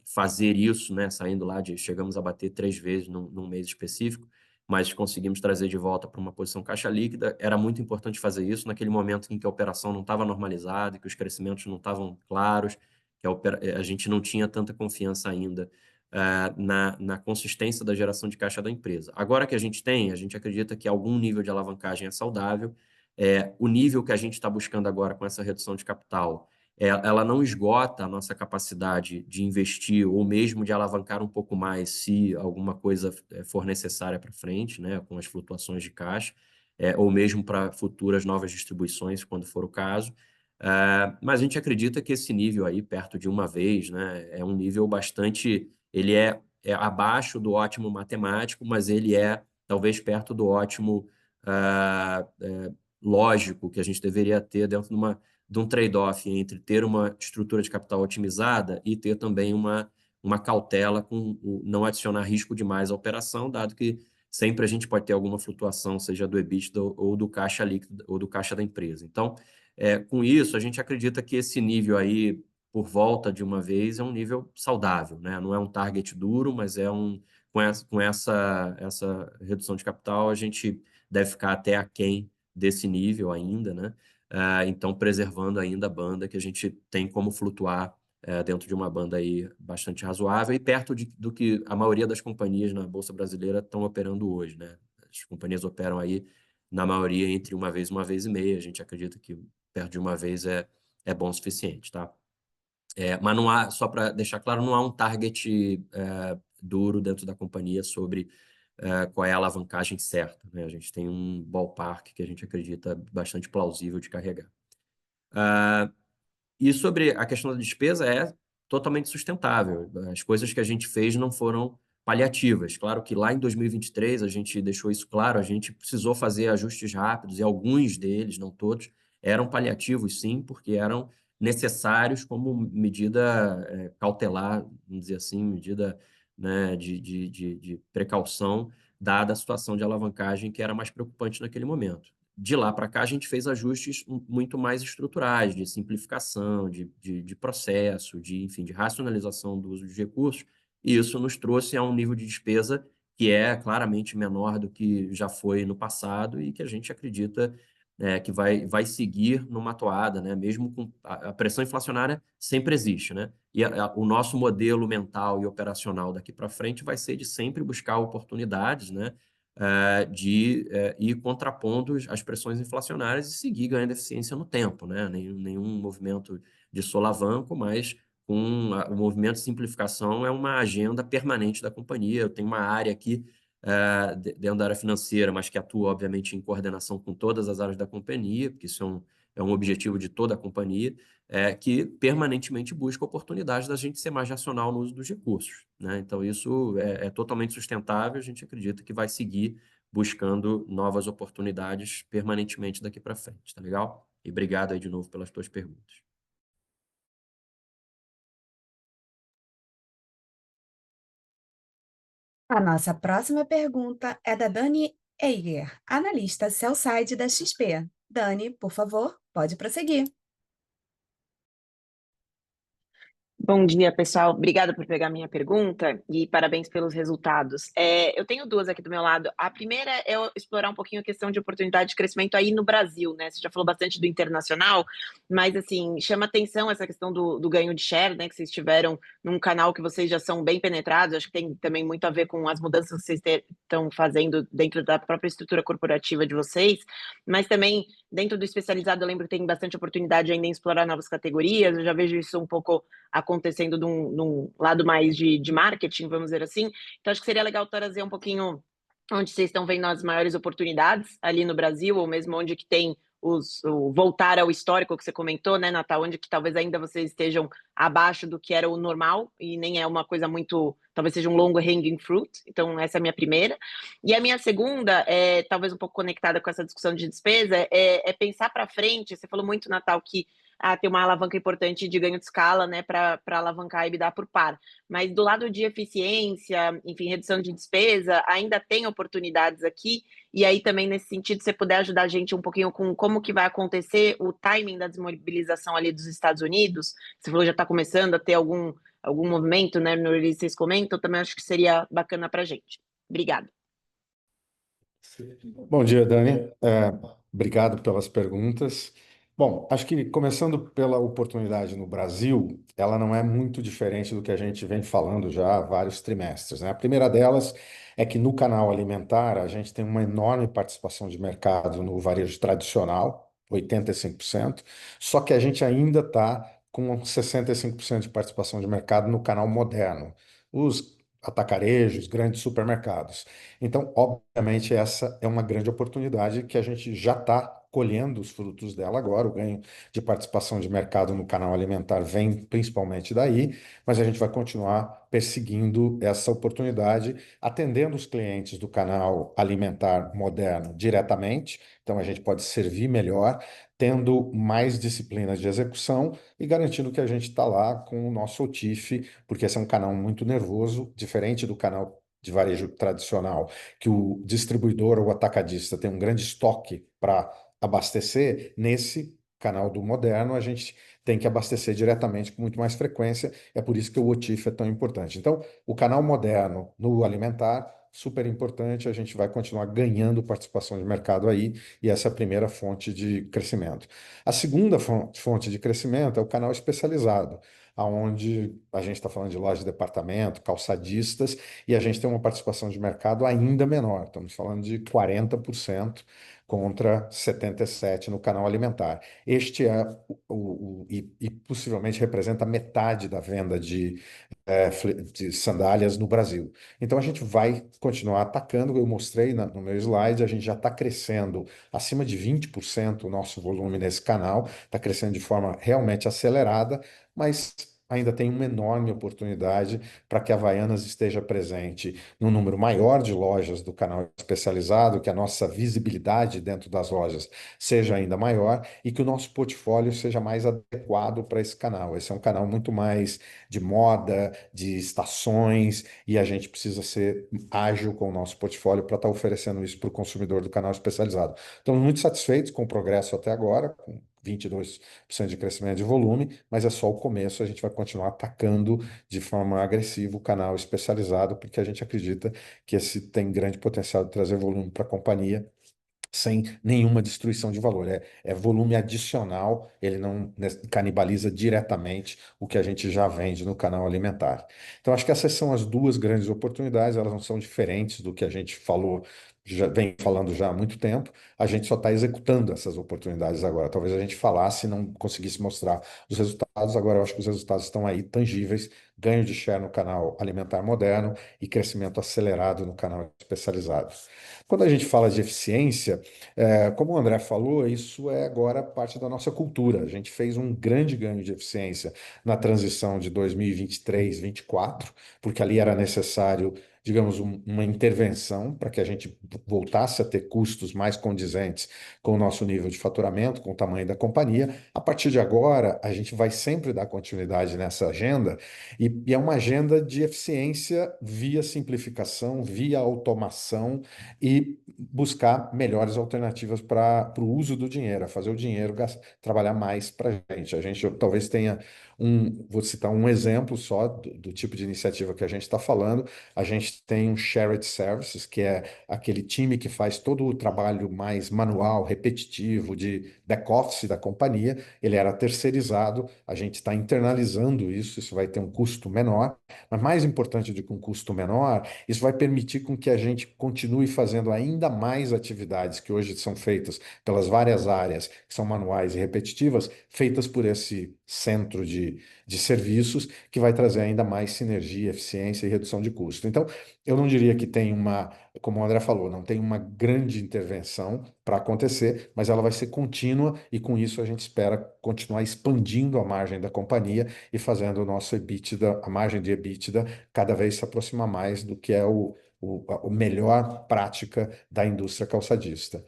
fazer isso, né, saindo lá chegamos a bater 3 vezes num mês específico, mas conseguimos trazer de volta para uma posição caixa líquida. Era muito importante fazer isso naquele momento em que a operação não estava normalizada, que os crescimentos não estavam claros, que a gente não tinha tanta confiança ainda na consistência da geração de caixa da empresa. Agora que a gente acredita que algum nível de alavancagem é saudável. O nível que a gente está buscando agora com essa redução de capital, ela não esgota a nossa capacidade de investir ou mesmo de alavancar um pouco mais se alguma coisa for necessária para frente, né, com as flutuações de caixa, ou mesmo para futuras novas distribuições, quando for o caso. Mas a gente acredita que esse nível aí, perto de uma vez, né, é um nível bastante... Ele é abaixo do ótimo matemático, mas ele é talvez perto do ótimo lógico que a gente deveria ter dentro de um trade-off entre ter uma estrutura de capital otimizada e ter também uma cautela com não adicionar risco demais à operação, dado que sempre a gente pode ter alguma flutuação, seja do EBITDA ou do caixa líquido ou do caixa da empresa. Então, com isso, a gente acredita que esse nível aí, por volta de uma vez, é um nível saudável, né? Não é um target duro, mas com essa redução de capital, a gente deve ficar até aquém desse nível ainda, né? Então, preservando ainda a banda que a gente tem como flutuar dentro de uma banda aí bastante razoável e perto do que a maioria das companhias na Bolsa Brasileira estão operando hoje, né? As companhias operam aí, na maioria, entre uma vez e meia. A gente acredita que perto de uma vez é bom o suficiente, tá? Mas não há, só para deixar claro, não há um target duro dentro da companhia sobre qual é a alavancagem certa, né? A gente tem um ballpark que a gente acredita bastante plausível de carregar. E sobre a questão da despesa, é totalmente sustentável. As coisas que a gente fez não foram paliativas. Claro que lá em 2023 a gente deixou isso claro, a gente precisou fazer ajustes rápidos e alguns deles, não todos, eram paliativos, sim, porque eram necessários como medida cautelar, vamos dizer assim, medida, né, de precaução, dada a situação de alavancagem que era mais preocupante naquele momento. De lá para cá, a gente fez ajustes muito mais estruturais, de simplificação, de processo, enfim, de racionalização do uso de recursos, e isso nos trouxe a um nível de despesa que é claramente menor do que já foi no passado e que a gente acredita que vai seguir numa toada, né? Mesmo com a pressão inflacionária sempre existe, né? E o nosso modelo mental e operacional daqui para frente vai ser de sempre buscar oportunidades, né? De ir contrapondo as pressões inflacionárias e seguir ganhando eficiência no tempo, né? Nenhum movimento de solavanco, mas o movimento de simplificação é uma agenda permanente da companhia. Eu tenho uma área aqui dentro da área financeira, mas que atua, obviamente, em coordenação com todas as áreas da companhia, porque isso é um objetivo de toda a companhia, que permanentemente busca oportunidades da gente ser mais racional no uso dos recursos, né? Então, isso é totalmente sustentável, a gente acredita que vai seguir buscando novas oportunidades permanentemente daqui para frente, tá legal? E obrigado aí de novo pelas tuas perguntas. A nossa próxima pergunta é da Dani Eiger, analista sell-side da XP. Dani, por favor, pode prosseguir. Bom dia, pessoal. Obrigada por pegar minha pergunta e parabéns pelos resultados. Eu tenho duas aqui do meu lado. A primeira é eu explorar um pouquinho a questão de oportunidade de crescimento aí no Brasil, né? Você já falou bastante do internacional, mas assim, chama atenção essa questão do ganho de share, né? Que vocês tiveram num canal que vocês já são bem penetrados. Acho que tem também muito a ver com as mudanças que vocês estão fazendo dentro da própria estrutura corporativa de vocês, mas também dentro do especializado, eu lembro que tem bastante oportunidade ainda em explorar novas categorias. Eu já vejo isso um pouco acontecendo num lado mais de marketing, vamos dizer assim. Então, acho que seria legal trazer um pouquinho onde vocês estão vendo as maiores oportunidades ali no Brasil, ou mesmo onde que tem o voltar ao histórico que você comentou, né, Natal, onde que talvez ainda vocês estejam abaixo do que era o normal, e nem é uma coisa muito, talvez seja um longo hanging fruit. Então, essa é a minha primeira. E a minha segunda, talvez um pouco conectada com essa discussão de despesa, é pensar para frente. Você falou muito, Natal, que tem uma alavanca importante de ganho de escala, né, para alavancar a EBITDA por par. Mas do lado de eficiência, enfim, redução de despesa, ainda tem oportunidades aqui. E aí também, nesse sentido, você puder ajudar a gente um pouquinho com como que vai acontecer o timing da desmobilização ali dos Estados Unidos. Você falou que já está começando a ter algum movimento, né, no release, vocês comentam, também acho que seria bacana para a gente. Obrigada. Bom dia, Dani. Obrigado pelas perguntas. Bom, acho que começando pela oportunidade no Brasil, ela não é muito diferente do que a gente vem falando já há vários trimestres, né? A primeira delas é que no canal alimentar a gente tem uma enorme participação de mercado no varejo tradicional, 85%, só que a gente ainda está com 65% de participação de mercado no canal moderno, os atacarejos, grandes supermercados. Então, obviamente, essa é uma grande oportunidade que a gente já está colhendo os frutos dela agora. O ganho de participação de mercado no canal alimentar vem principalmente daí, mas a gente vai continuar perseguindo essa oportunidade, atendendo os clientes do canal alimentar moderno diretamente. Então, a gente pode servir melhor, tendo mais disciplinas de execução e garantindo que a gente está lá com o nosso OTIF, porque esse é um canal muito nervoso, diferente do canal de varejo tradicional, que o distribuidor ou o atacadista tem um grande estoque para abastecer. Nesse canal do moderno, a gente tem que abastecer diretamente com muito mais frequência. É por isso que o OTIF é tão importante. Então, o canal moderno no alimentar, super importante, a gente vai continuar ganhando participação de mercado aí, e essa é a primeira fonte de crescimento. A segunda fonte de crescimento é o canal especializado, aonde a gente está falando de lojas de departamento, calçadistas, e a gente tem uma participação de mercado ainda menor. Estamos falando de 40% contra 77% no canal alimentar. Este é e possivelmente representa metade da venda de sandálias no Brasil. Então a gente vai continuar atacando. Eu mostrei no meu slide, a gente já está crescendo acima de 20% o nosso volume nesse canal, está crescendo de forma realmente acelerada, mas ainda tem uma enorme oportunidade para que a Havaianas esteja presente num número maior de lojas do canal especializado, que a nossa visibilidade dentro das lojas seja ainda maior e que o nosso portfólio seja mais adequado para esse canal. Esse é um canal muito mais de moda, de estações, e a gente precisa ser ágil com o nosso portfólio para estar oferecendo isso para o consumidor do canal especializado. Estamos muito satisfeitos com o progresso até agora, com 22% de crescimento de volume, mas é só o começo. A gente vai continuar atacando de forma agressiva o canal especializado, porque a gente acredita que esse tem grande potencial de trazer volume para a companhia sem nenhuma destruição de valor. É volume adicional, ele não canibaliza diretamente o que a gente já vende no canal alimentar. Então, acho que essas são as duas grandes oportunidades, elas não são diferentes do que a gente falou, já vem falando já há muito tempo, a gente só está executando essas oportunidades agora. Talvez a gente falasse e não conseguisse mostrar os resultados, agora eu acho que os resultados estão aí tangíveis, ganho de share no canal alimentar moderno e crescimento acelerado no canal especializado. Quando a gente fala de eficiência, como o André falou, isso é agora parte da nossa cultura. A gente fez um grande ganho de eficiência na transição de 2023-24, porque ali era necessário, digamos, uma intervenção para que a gente voltasse a ter custos mais condizentes com o nosso nível de faturamento, com o tamanho da companhia. A partir de agora, a gente vai sempre dar continuidade nessa agenda, e é uma agenda de eficiência via simplificação, via automação e buscar melhores alternativas para o uso do dinheiro, a fazer o dinheiro trabalhar mais para a gente. A gente talvez tenha Vou citar um exemplo só do tipo de iniciativa que a gente está falando. A gente tem um Shared Services, que é aquele time que faz todo o trabalho mais manual, repetitivo, de back-office da companhia. Ele era terceirizado, a gente está internalizando isso vai ter um custo menor, mas mais importante do que um custo menor, isso vai permitir com que a gente continue fazendo ainda mais atividades que hoje são feitas pelas várias áreas, que são manuais e repetitivas, feitas por esse centro de serviços, que vai trazer ainda mais sinergia, eficiência e redução de custo. Então, eu não diria que tem como o André falou, não tem uma grande intervenção para acontecer, mas ela vai ser contínua e com isso a gente espera continuar expandindo a margem da companhia e fazendo o nosso EBITDA, a margem de EBITDA, cada vez se aproximar mais do que é o melhor prática da indústria calçadista.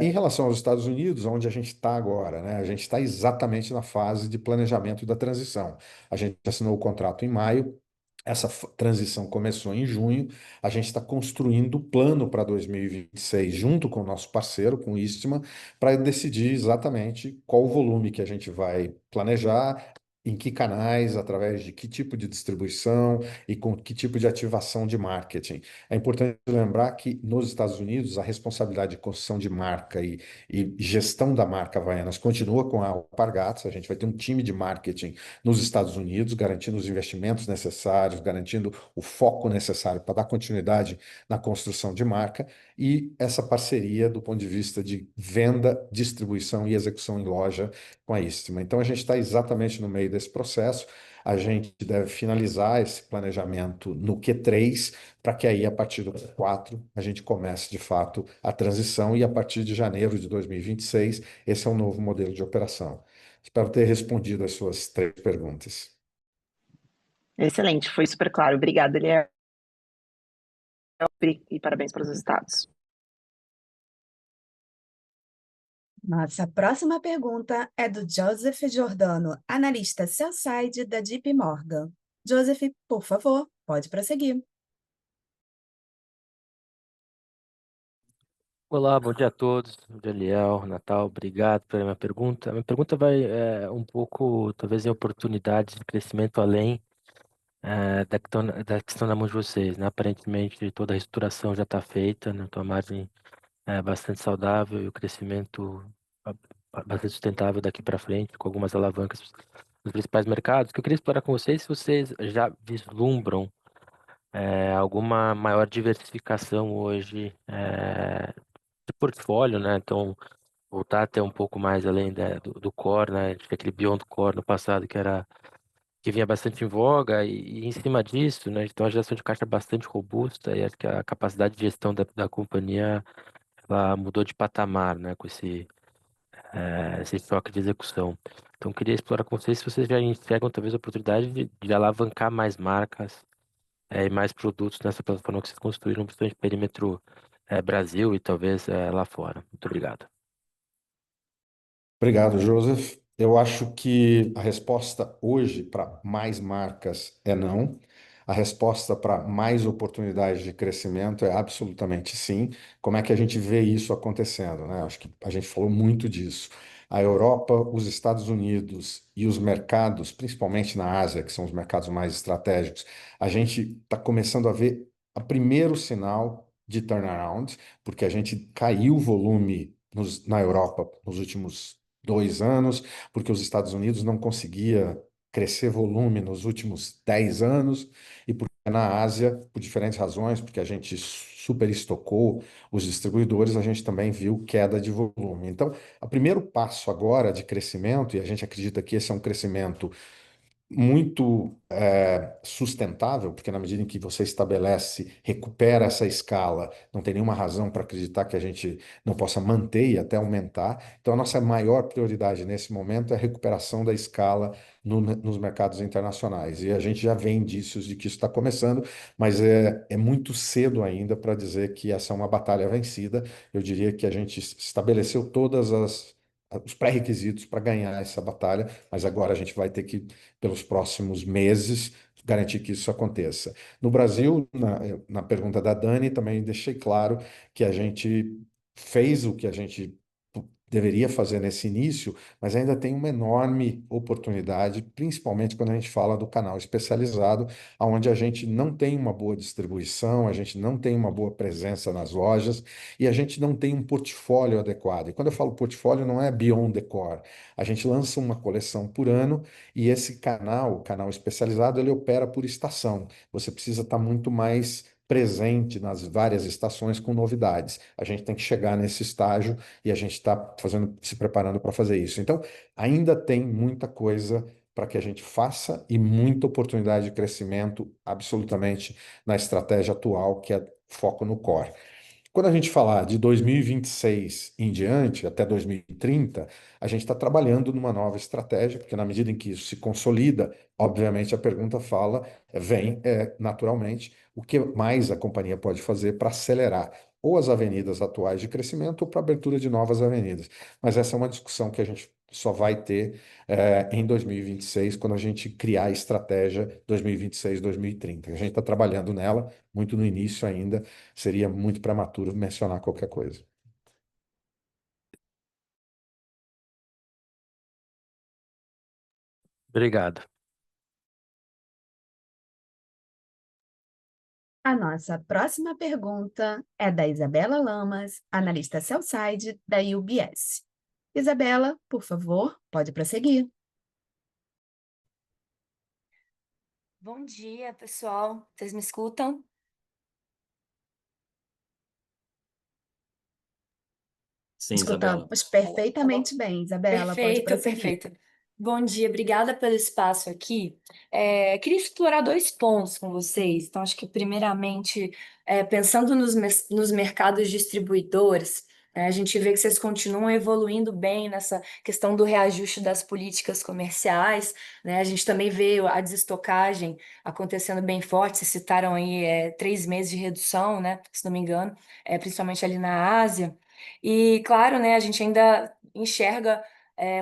Em relação aos Estados Unidos, onde a gente está agora, né? A gente está exatamente na fase de planejamento da transição. A gente assinou o contrato em maio, essa transição começou em junho, a gente está construindo o plano para 2026 junto com o nosso parceiro, com o Istman, para decidir exatamente qual o volume que a gente vai planejar, em que canais, através de que tipo de distribuição e com que tipo de ativação de marketing. É importante lembrar que nos Estados Unidos a responsabilidade de construção de marca e gestão da marca Havaianas continua com a Alpargatas. A gente vai ter um time de marketing nos Estados Unidos, garantindo os investimentos necessários, garantindo o foco necessário para dar continuidade na construção de marca e essa parceria do ponto de vista de venda, distribuição e execução em loja com a Istma. Então a gente está exatamente no meio desse processo. A gente deve finalizar esse planejamento no Q3, para que aí, a partir do Q4, a gente comece, de fato, a transição e, a partir de janeiro de 2026, esse é um novo modelo de operação. Espero ter respondido as suas 3 perguntas. Excelente, foi super claro. Obrigada, Eliel, e parabéns pelos resultados. Nossa próxima pergunta é do Joseph Giordano, analista sell-side da JP Morgan. Joseph, por favor, pode prosseguir. Olá, bom dia a todos. Bom dia, Liel, Natal, obrigado pela minha pergunta. A minha pergunta vai um pouco, talvez, em oportunidades de crescimento além da questão na mão de vocês, né? Aparentemente, toda a reestruturação já está feita, né? Então, a margem é bastante saudável e o crescimento bastante sustentável daqui para frente, com algumas alavancas nos principais mercados. O que eu queria explorar com vocês, se vocês já vislumbram alguma maior diversificação hoje de portfólio, né? Então, voltar a ter um pouco mais além do core, né? De aquele beyond core no passado que vinha bastante em voga e em cima disso, né? Então a geração de caixa é bastante robusta e acho que a capacidade de gestão da companhia ela mudou de patamar, né? Com esse choque de execução. Então eu queria explorar com vocês se vocês já enxergam talvez a oportunidade de alavancar mais marcas e mais produtos nessa plataforma que vocês construíram, principalmente perímetro Brasil e talvez lá fora. Muito obrigado. Obrigado, Joseph. Eu acho que a resposta hoje para mais marcas é não. A resposta para mais oportunidades de crescimento é absolutamente sim. Como é que a gente vê isso acontecendo, né? Acho que a gente falou muito disso. A Europa, os Estados Unidos e os mercados, principalmente na Ásia, que são os mercados mais estratégicos, a gente está começando a ver o primeiro sinal de turnaround, porque a gente caiu o volume na Europa nos últimos 2 anos, porque os Estados Unidos não conseguia crescer volume nos últimos 10 anos, e porque na Ásia, por diferentes razões, porque a gente superestocou os distribuidores, a gente também viu queda de volume. Então, o primeiro passo agora de crescimento, e a gente acredita que esse é um crescimento muito sustentável, porque na medida em que você estabelece, recupera essa escala, não tem nenhuma razão para acreditar que a gente não possa manter e até aumentar. Então, a nossa maior prioridade nesse momento é a recuperação da escala nos mercados internacionais. E a gente já vê indícios de que isso está começando, mas é muito cedo ainda para dizer que essa é uma batalha vencida. Eu diria que a gente estabeleceu todas os pré-requisitos para ganhar essa batalha, mas agora a gente vai ter que pelos próximos meses, garantir que isso aconteça. No Brasil, na pergunta da Dani, também deixei claro que a gente fez o que a gente deveria fazer nesse início, mas ainda tem uma enorme oportunidade, principalmente quando a gente fala do canal especializado, onde a gente não tem uma boa distribuição, a gente não tem uma boa presença nas lojas e a gente não tem um portfólio adequado. E quando eu falo portfólio, não é beyond the core. A gente lança uma coleção por ano e esse canal, o canal especializado, ele opera por estação. Você precisa estar muito mais presente nas várias estações com novidades. A gente tem que chegar nesse estágio e a gente está se preparando para fazer isso. Então, ainda tem muita coisa para que a gente faça e muita oportunidade de crescimento absolutamente na estratégia atual, que é foco no core. Quando a gente falar de 2026 em diante, até 2030, a gente está trabalhando numa nova estratégia, porque na medida em que isso se consolida, obviamente a pergunta vem naturalmente, o que mais a companhia pode fazer para acelerar ou as avenidas atuais de crescimento ou para a abertura de novas avenidas. Mas essa é uma discussão que a gente só vai ter em 2026, quando a gente criar a estratégia 2026-2030. A gente está trabalhando nela, muito no início ainda, seria muito prematuro mencionar qualquer coisa. Obrigado. A nossa próxima pergunta é da Isabela Lamas, analista sell-side da UBS. Isabela, por favor, pode prosseguir. Bom dia, pessoal. Vocês me escutam? Sim, Isabela. Escutamos perfeitamente bem, Isabela, pode Perfeito, prosseguir. perfeito. Bom dia, obrigada pelo espaço aqui. Queria explorar dois pontos com vocês. Então, acho que, primeiramente, pensando nos mercados distribuidores, a gente vê que vocês continuam evoluindo bem nessa questão do reajuste das políticas comerciais, né? A gente também vê a desestocagem acontecendo bem forte. Vocês citaram aí 3 meses de redução, né? Se não me engano, principalmente ali na Ásia. E, claro, né, a gente ainda enxerga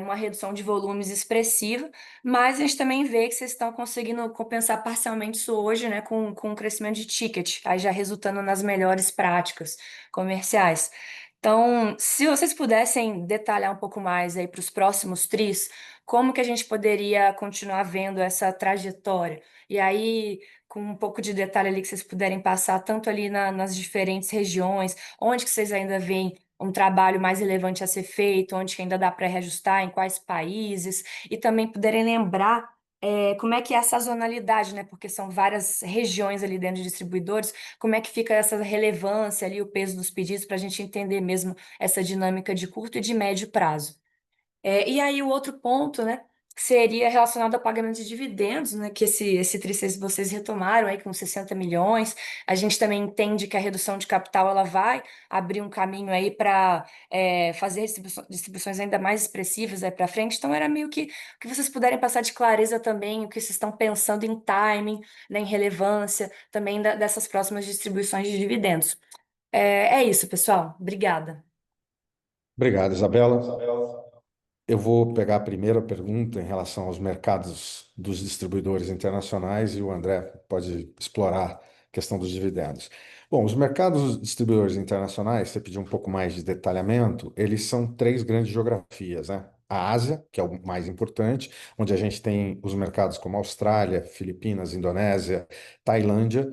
uma redução de volumes expressiva, mas a gente também vê que vocês estão conseguindo compensar parcialmente isso hoje, né, com o crescimento de ticket, aí já resultando nas melhores práticas comerciais. Então, se vocês pudessem detalhar um pouco mais aí para os próximos tris, como que a gente poderia continuar vendo essa trajetória? E aí, com um pouco de detalhe ali que vocês puderem passar, tanto ali nas diferentes regiões, onde que vocês ainda veem um trabalho mais relevante a ser feito, onde que ainda dá para reajustar, em quais países, e também poderem lembrar como é que é a sazonalidade, né? Porque são várias regiões ali dentro de distribuidores, como é que fica essa relevância ali, o peso dos pedidos, para a gente entender mesmo essa dinâmica de curto e de médio prazo. E aí o outro ponto, né, que seria relacionado ao pagamento de dividendos, né, que esse tri vocês retomaram aí com 60 milhões. A gente também entende que a redução de capital ela vai abrir um caminho aí para fazer distribuições ainda mais expressivas aí para frente. Então era meio que vocês puderem passar de clareza também o que vocês estão pensando em timing, né, em relevância também dessas próximas distribuições de dividendos. É isso, pessoal. Obrigada. Obrigado, Isabela. Eu vou pegar a primeira pergunta em relação aos mercados dos distribuidores internacionais e o André pode explorar a questão dos dividendos. Bom, os mercados distribuidores internacionais, você pediu um pouco mais de detalhamento, eles são três grandes geografias, né? A Ásia, que é o mais importante, onde a gente tem os mercados como Austrália, Filipinas, Indonésia, Tailândia,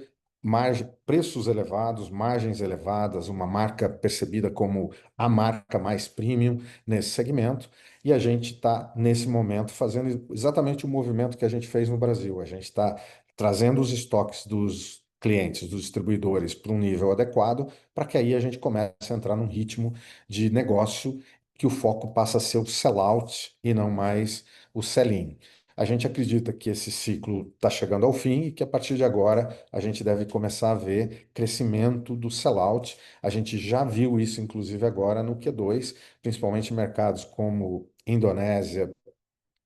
preços elevados, margens elevadas, uma marca percebida como a marca mais premium nesse segmento. E a gente está, nesse momento, fazendo exatamente o movimento que a gente fez no Brasil. A gente está trazendo os estoques dos clientes, dos distribuidores, para um nível adequado, para que aí a gente comece a entrar num ritmo de negócio que o foco passa a ser o sell-out e não mais o sell-in. A gente acredita que esse ciclo está chegando ao fim e que a partir de agora a gente deve começar a ver crescimento do sell-out. A gente já viu isso, inclusive, agora no Q2, principalmente em mercados como Indonésia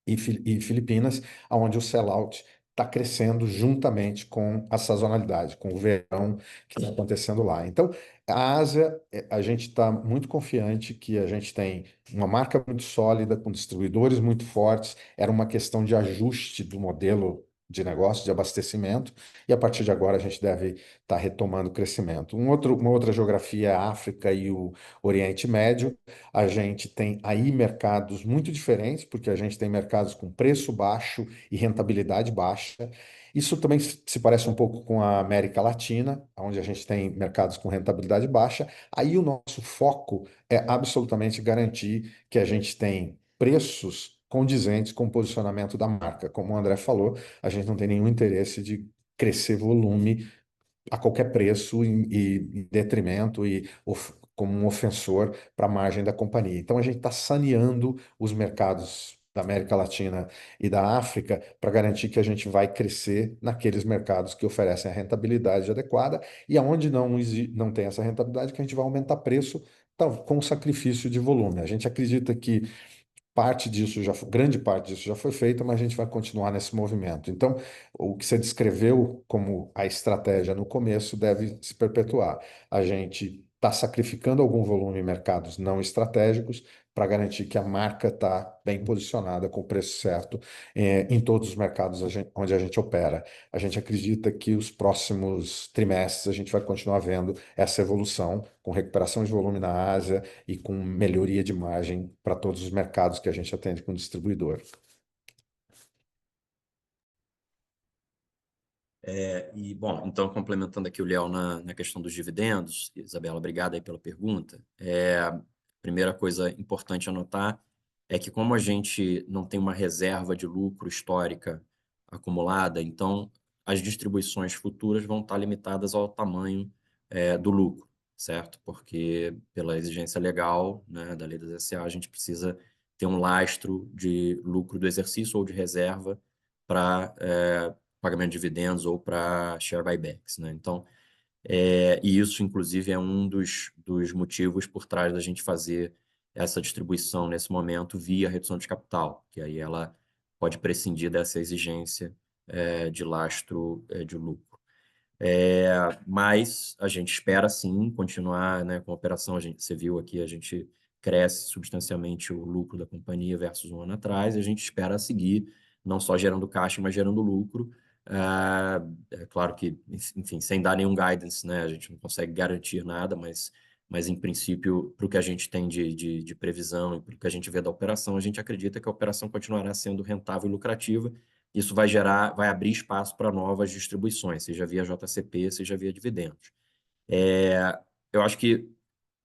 e Filipinas, onde o sell-out está crescendo juntamente com a sazonalidade, com o verão que está acontecendo lá. Então, a Ásia, a gente está muito confiante que a gente tem uma marca muito sólida, com distribuidores muito fortes. Era uma questão de ajuste do modelo de negócio, de abastecimento, e a partir de agora a gente deve estar retomando o crescimento. Uma outra geografia é a África e o Oriente Médio. A gente tem aí mercados muito diferentes, porque a gente tem mercados com preço baixo e rentabilidade baixa. Isso também se parece um pouco com a América Latina, onde a gente tem mercados com rentabilidade baixa. Aí o nosso foco é absolutamente garantir que a gente tem preços condizentes com o posicionamento da marca. Como o André falou, a gente não tem nenhum interesse de crescer volume a qualquer preço em detrimento como um ofensor para a margem da companhia. Então a gente está saneando os mercados da América Latina e da África para garantir que a gente vai crescer naqueles mercados que oferecem a rentabilidade adequada e aonde não tem essa rentabilidade, que a gente vai aumentar preço com sacrifício de volume. A gente acredita que grande parte disso já foi feita, mas a gente vai continuar nesse movimento. Então, o que você descreveu como a estratégia no começo deve se perpetuar. A gente está sacrificando algum volume em mercados não estratégicos para garantir que a marca está bem posicionada com o preço certo, em todos os mercados onde a gente opera. A gente acredita que os próximos trimestres a gente vai continuar vendo essa evolução, com recuperação de volume na Ásia e com melhoria de margem para todos os mercados que a gente atende com distribuidor. Bom, então, complementando aqui o Léo na questão dos dividendos, Isabela, obrigado aí pela pergunta. Primeira coisa importante a notar é que, como a gente não tem uma reserva de lucro histórica acumulada, então as distribuições futuras vão estar limitadas ao tamanho do lucro, certo? Porque, pela exigência legal, né, da lei das SA, a gente precisa ter um lastro de lucro do exercício ou de reserva para pagamento de dividendos ou para share buybacks, né? Então, e isso, inclusive, é um dos motivos por trás da gente fazer essa distribuição nesse momento via redução de capital, que aí ela pode prescindir dessa exigência de lastro de lucro. Mas a gente espera, sim, continuar, né, com a operação. Você viu aqui, a gente cresce substancialmente o lucro da companhia versus um ano atrás, e a gente espera seguir, não só gerando caixa, mas gerando lucro. É claro que, enfim, sem dar nenhum guidance, né, a gente não consegue garantir nada, mas em princípio, para o que a gente tem de previsão e para o que a gente vê da operação, a gente acredita que a operação continuará sendo rentável e lucrativa. Isso vai abrir espaço para novas distribuições, seja via JCP, seja via dividendos. Eu acho que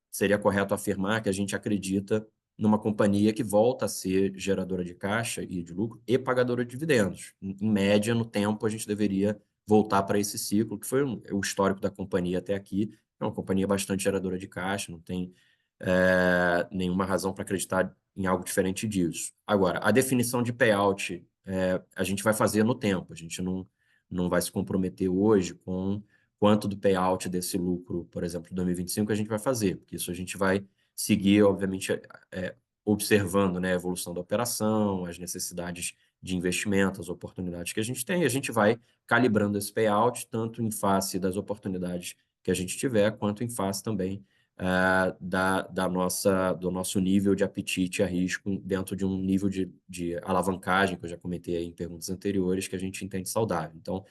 seria correto afirmar que a gente acredita numa companhia que volta a ser geradora de caixa e de lucro e pagadora de dividendos. Em média, no tempo, a gente deveria voltar para esse ciclo, que foi o histórico da companhia até aqui. É uma companhia bastante geradora de caixa, não tem nenhuma razão para acreditar em algo diferente disso. Agora, a definição de payout a gente vai fazer no tempo, a gente não vai se comprometer hoje com quanto do payout desse lucro, por exemplo, de 2025, a gente vai fazer, porque isso a gente vai seguir, obviamente, observando, né, a evolução da operação, as necessidades de investimento, as oportunidades que a gente tem, e a gente vai calibrando esse payout, tanto em face das oportunidades que a gente tiver, quanto em face também do nosso nível de apetite a risco dentro de um nível de alavancagem, que eu já comentei aí em perguntas anteriores, que a gente entende saudável. Então,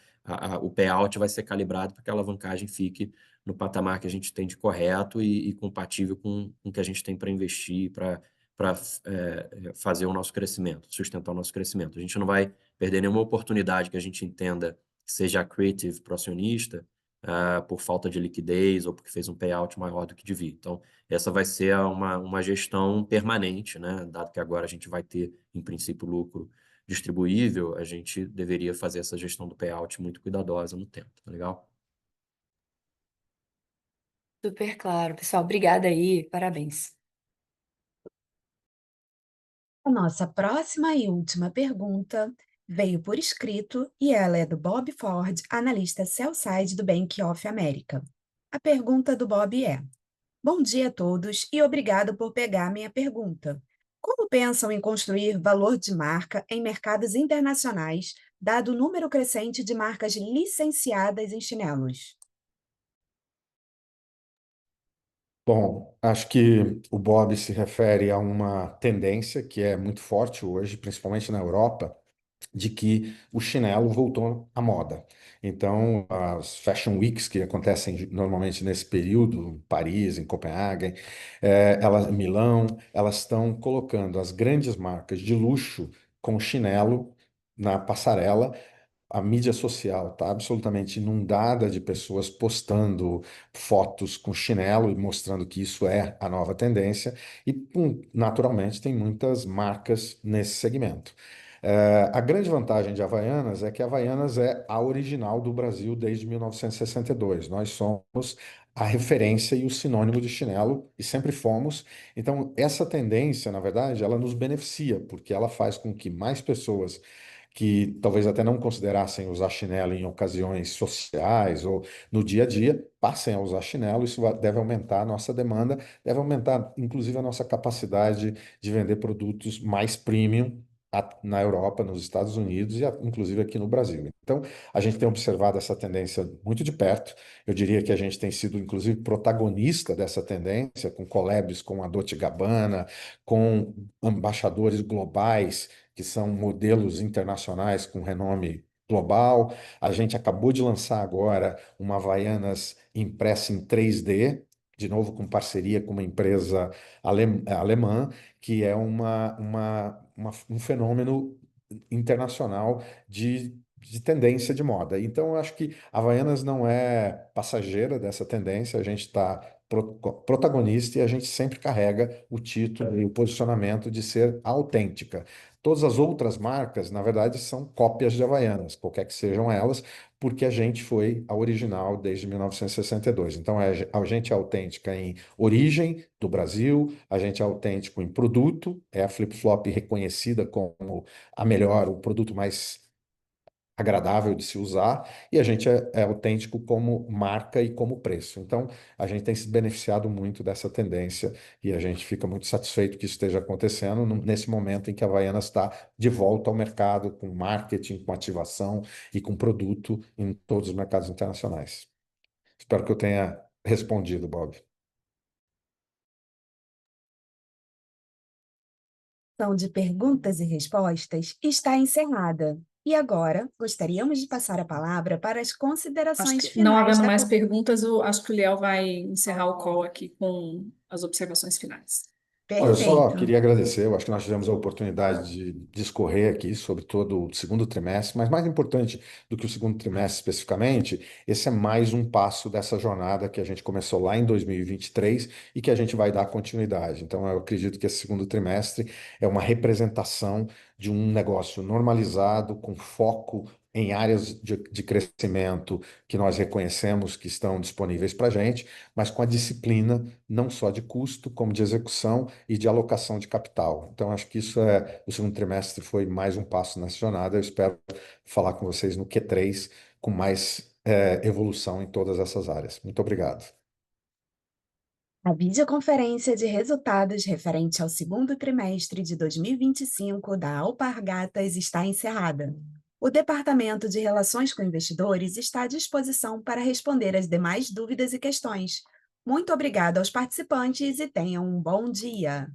o payout vai ser calibrado para que a alavancagem fique no patamar que a gente tem de correto e compatível com o que a gente tem para investir, para fazer o nosso crescimento, sustentar o nosso crescimento. A gente não vai perder nenhuma oportunidade que a gente entenda que seja accretive para o acionista, por falta de liquidez ou porque fez um payout maior do que devia. Então, essa vai ser uma gestão permanente, né? Dado que agora a gente vai ter, em princípio, lucro distribuível, a gente deveria fazer essa gestão do payout muito cuidadosa no tempo, tá legal? Super claro, pessoal. Obrigada aí, parabéns. A nossa próxima e última pergunta veio por escrito e ela é do Bob Ford, analista sell-side do Bank of America. A pergunta do Bob é: Bom dia a todos e obrigado por pegar minha pergunta. Como pensam em construir valor de marca em mercados internacionais, dado o número crescente de marcas licenciadas em chinelos? Bom, acho que o Bob se refere a uma tendência que é muito forte hoje, principalmente na Europa, de que o chinelo voltou à moda. Então, as Fashion Weeks que acontecem normalmente nesse período, em Paris, em Copenhague, Milão, elas estão colocando as grandes marcas de luxo com chinelo na passarela. A mídia social está absolutamente inundada de pessoas postando fotos com chinelo e mostrando que isso é a nova tendência, e naturalmente tem muitas marcas nesse segmento. A grande vantagem de Havaianas é que a Havaianas é a original do Brasil desde 1962. Nós somos a referência e o sinônimo de chinelo e sempre fomos. Então, essa tendência, na verdade, ela nos beneficia, porque ela faz com que mais pessoas que talvez até não considerassem usar chinelo em ocasiões sociais ou no dia a dia, passem a usar chinelo. Isso deve aumentar a nossa demanda, deve aumentar inclusive a nossa capacidade de vender produtos mais premium na Europa, nos Estados Unidos e inclusive aqui no Brasil. Então, a gente tem observado essa tendência muito de perto. Eu diria que a gente tem sido, inclusive, protagonista dessa tendência, com collabs com a Dolce & Gabbana, com embaixadores globais que são modelos internacionais com renome global. A gente acabou de lançar agora uma Havaianas impressa em 3D, de novo com parceria com uma empresa alemã, que é um fenômeno internacional de tendência de moda. Então, eu acho que a Havaianas não é passageira dessa tendência, a gente está protagonista e a gente sempre carrega o título e o posicionamento de ser autêntica. Todas as outras marcas, na verdade, são cópias de Havaianas, qualquer que sejam elas, porque a gente foi a original desde 1962. Então, a gente é autêntica em origem do Brasil, a gente é autêntico em produto, é a flip-flop reconhecida como a melhor, o produto mais agradável de se usar, e a gente é autêntico como marca e como preço. Então, a gente tem se beneficiado muito dessa tendência e a gente fica muito satisfeito que isso esteja acontecendo nesse momento em que a Havaianas está de volta ao mercado com marketing, com ativação e com produto em todos os mercados internacionais. Espero que eu tenha respondido, Bob. A sessão de perguntas e respostas está encerrada. E agora, gostaríamos de passar a palavra para as Acho considerações que não finais havendo da mais perguntas, eu acho que o Liel vai encerrar o call aqui com as observações finais. Bom, eu só Perfeito. queria agradecer. Eu acho que nós tivemos a oportunidade de discorrer aqui sobre todo o segundo trimestre, mas mais importante do que o segundo trimestre especificamente, esse é mais um passo dessa jornada que a gente começou lá em 2023 e que a gente vai dar continuidade. Então, eu acredito que esse segundo trimestre é uma representação de um negócio normalizado, com foco em áreas de crescimento que nós reconhecemos que estão disponíveis para a gente, mas com a disciplina não só de custo, como de execução e de alocação de capital. Então, acho que o segundo trimestre foi mais um passo nessa jornada. Eu espero falar com vocês no Q3 com mais evolução em todas essas áreas. Muito obrigado. A videoconferência de resultados referente ao segundo trimestre de 2025 da Alpargatas está encerrada. O Departamento de Relações com Investidores está à disposição para responder as demais dúvidas e questões. Muito obrigada aos participantes e tenham um bom dia.